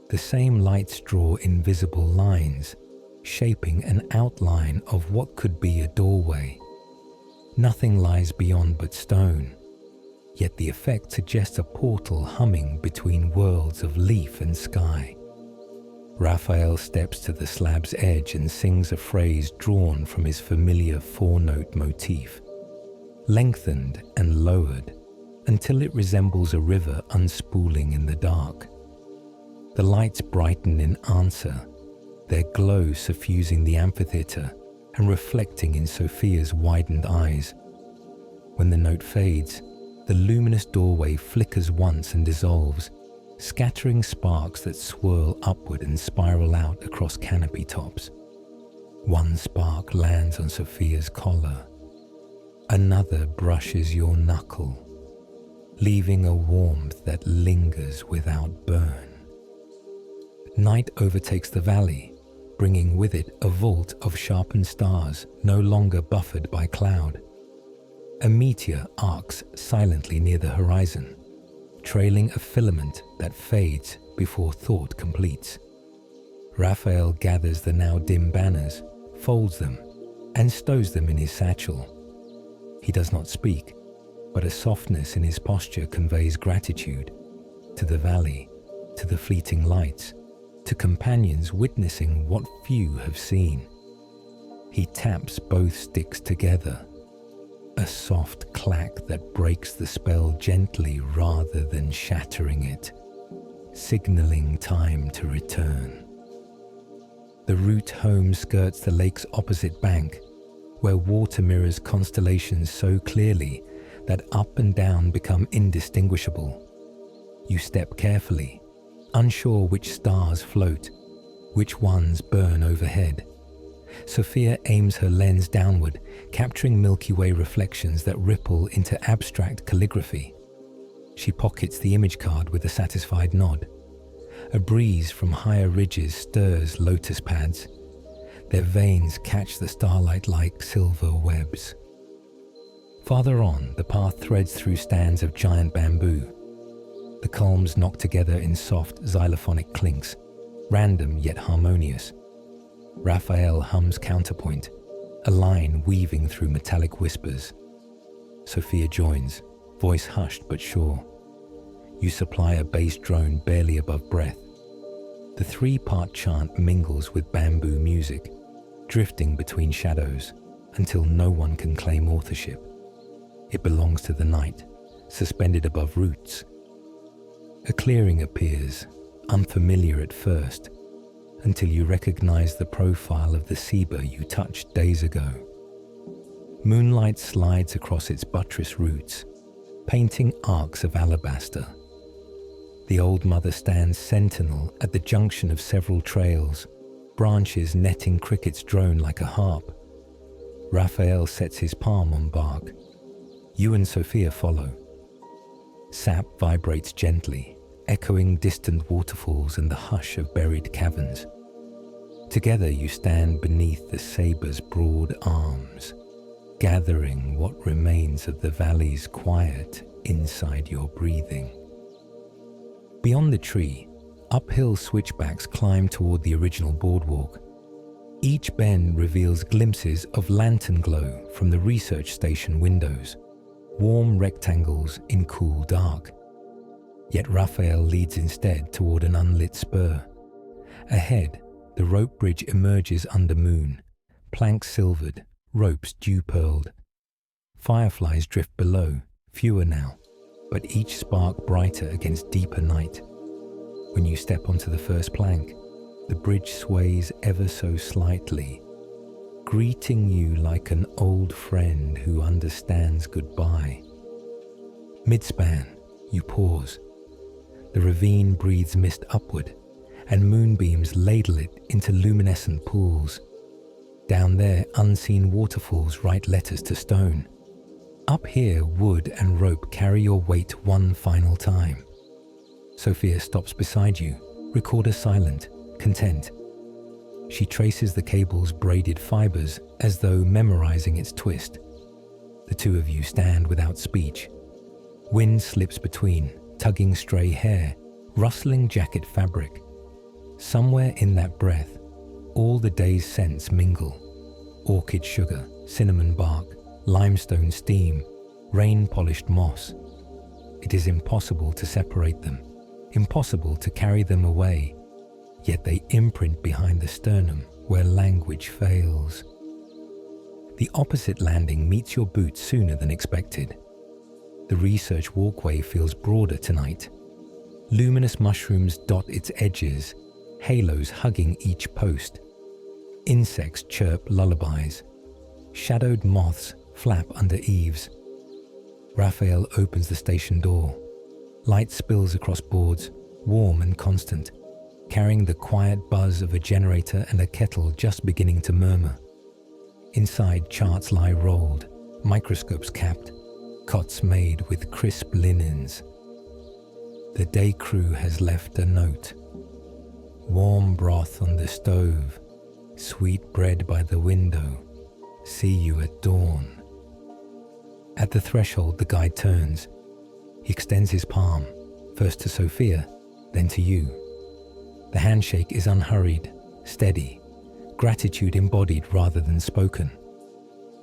the same lights draw invisible lines, shaping an outline of what could be a doorway. Nothing lies beyond but stone, yet the effect suggests a portal humming between worlds of leaf and sky. Raphael steps to the slab's edge and sings a phrase drawn from his familiar four-note motif, lengthened and lowered until it resembles a river unspooling in the dark. The lights brighten in answer, their glow suffusing the amphitheatre and reflecting in Sophia's widened eyes. When the note fades, the luminous doorway flickers once and dissolves, scattering sparks that swirl upward and spiral out across canopy tops. One spark lands on Sophia's collar. Another brushes your knuckle, leaving a warmth that lingers without burn. Night overtakes the valley, bringing with it a vault of sharpened stars no longer buffered by cloud. A meteor arcs silently near the horizon, trailing a filament that fades before thought completes. Raphael gathers the now dim banners, folds them, and stows them in his satchel. He does not speak, but a softness in his posture conveys gratitude to the valley, to the fleeting lights, to companions witnessing what few have seen. He taps both sticks together, a soft clack that breaks the spell gently rather than shattering it, signaling time to return. The route home skirts the lake's opposite bank, where water mirrors constellations so clearly that up and down become indistinguishable. You step carefully, unsure which stars float, which ones burn overhead. Sophia aims her lens downward, capturing Milky Way reflections that ripple into abstract calligraphy. She pockets the image card with a satisfied nod. A breeze from higher ridges stirs lotus pads. Their veins catch the starlight like silver webs. Farther on, the path threads through stands of giant bamboo. The culms knock together in soft xylophonic clinks, random yet harmonious. Raphael hums counterpoint, a line weaving through metallic whispers. Sophia joins, voice hushed but sure. You supply a bass drone barely above breath. The three-part chant mingles with bamboo music, drifting between shadows until no one can claim authorship. It belongs to the night, suspended above roots. A clearing appears, unfamiliar at first, until you recognize the profile of the ceiba you touched days ago. Moonlight slides across its buttress roots, painting arcs of alabaster. The old mother stands sentinel at the junction of several trails, branches netting cricket's drone like a harp. Raphael sets his palm on bark. You and Sophia follow. Sap vibrates gently, echoing distant waterfalls and the hush of buried caverns. Together you stand beneath the saber's broad arms, gathering what remains of the valley's quiet inside your breathing. Beyond the tree, uphill switchbacks climb toward the original boardwalk. Each bend reveals glimpses of lantern glow from the research station windows, warm rectangles in cool dark. Yet Raphael leads instead toward an unlit spur. Ahead, the rope bridge emerges under moon, planks silvered, ropes dew-pearled. Fireflies drift below, fewer now, but each spark brighter against deeper night. When you step onto the first plank, the bridge sways ever so slightly, greeting you like an old friend who understands goodbye. Mid-span, you pause. The ravine breathes mist upward, and moonbeams ladle it into luminescent pools. Down there, unseen waterfalls write letters to stone. Up here, wood and rope carry your weight one final time. Sophia stops beside you, recorder silent, content. She traces the cable's braided fibers as though memorizing its twist. The two of you stand without speech. Wind slips between, tugging stray hair, rustling jacket fabric. Somewhere in that breath, all the day's scents mingle. Orchid sugar, cinnamon bark, limestone steam, rain-polished moss. It is impossible to separate them, impossible to carry them away, yet they imprint behind the sternum where language fails. The opposite landing meets your boots sooner than expected. The research walkway feels broader tonight. Luminous mushrooms dot its edges, halos hugging each post. Insects chirp lullabies. Shadowed moths flap under eaves. Raphael opens the station door. Light spills across boards, warm and constant, carrying the quiet buzz of a generator and a kettle just beginning to murmur. Inside, charts lie rolled, microscopes capped, cots made with crisp linens. The day crew has left a note. Warm broth on the stove, sweet bread by the window. See you at dawn. At the threshold, the guide turns. He extends his palm, first to Sophia, then to you. The handshake is unhurried, steady, gratitude embodied rather than spoken.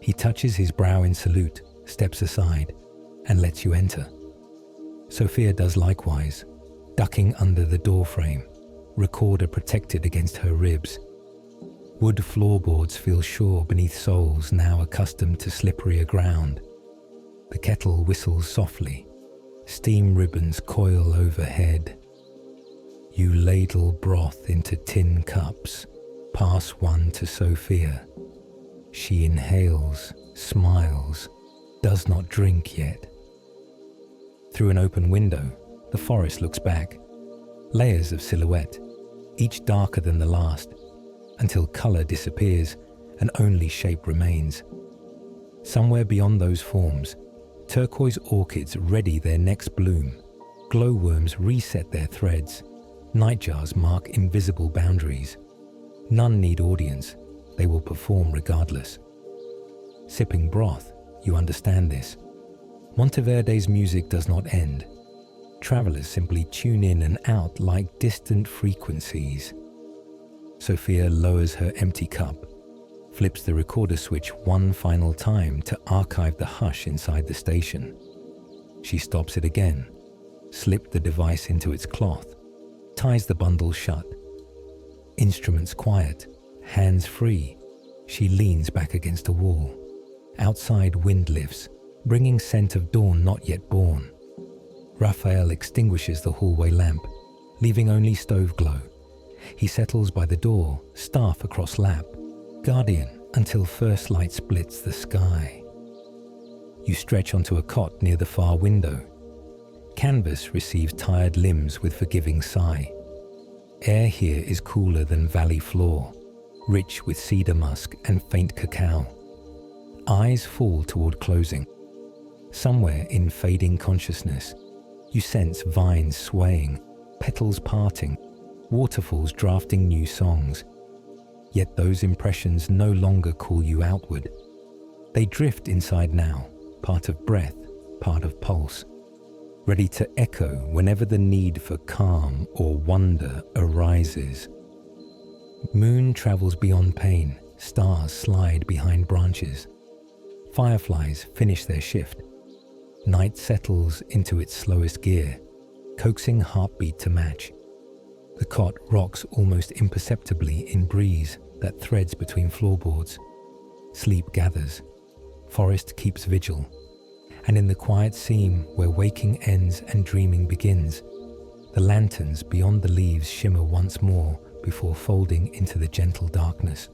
He touches his brow in salute, steps aside, and lets you enter. Sophia does likewise, ducking under the doorframe, recorder protected against her ribs. Wood floorboards feel sure beneath soles now accustomed to slipperier ground. The kettle whistles softly. Steam ribbons coil overhead. You ladle broth into tin cups, pass one to Sophia. She inhales, smiles, does not drink yet. Through an open window, the forest looks back. Layers of silhouette, each darker than the last, until color disappears and only shape remains. Somewhere beyond those forms, turquoise orchids ready their next bloom. Glowworms reset their threads. Nightjars mark invisible boundaries. None need audience. They will perform regardless. Sipping broth, you understand this. Monteverde's music does not end. Travelers simply tune in and out like distant frequencies. Sophia lowers her empty cup, flips the recorder switch one final time to archive the hush inside the station. She stops it again, slips the device into its cloth, ties the bundle shut. Instruments quiet, hands free. She leans back against a wall. Outside, wind lifts, bringing scent of dawn not yet born. Raphael extinguishes the hallway lamp, leaving only stove glow. He settles by the door, staff across lap, guardian until first light splits the sky. You stretch onto a cot near the far window. Canvas receives tired limbs with forgiving sigh. Air here is cooler than valley floor, rich with cedar musk and faint cacao. Eyes fall toward closing. Somewhere in fading consciousness, you sense vines swaying, petals parting, waterfalls drafting new songs. Yet those impressions no longer call you outward. They drift inside now, part of breath, part of pulse, ready to echo whenever the need for calm or wonder arises. Moon travels beyond pain, stars slide behind branches. Fireflies finish their shift. Night settles into its slowest gear, coaxing heartbeat to match. The cot rocks almost imperceptibly in breeze that threads between floorboards. Sleep gathers. Forest keeps vigil. And in the quiet seam where waking ends and dreaming begins, the lanterns beyond the leaves shimmer once more before folding into the gentle darkness.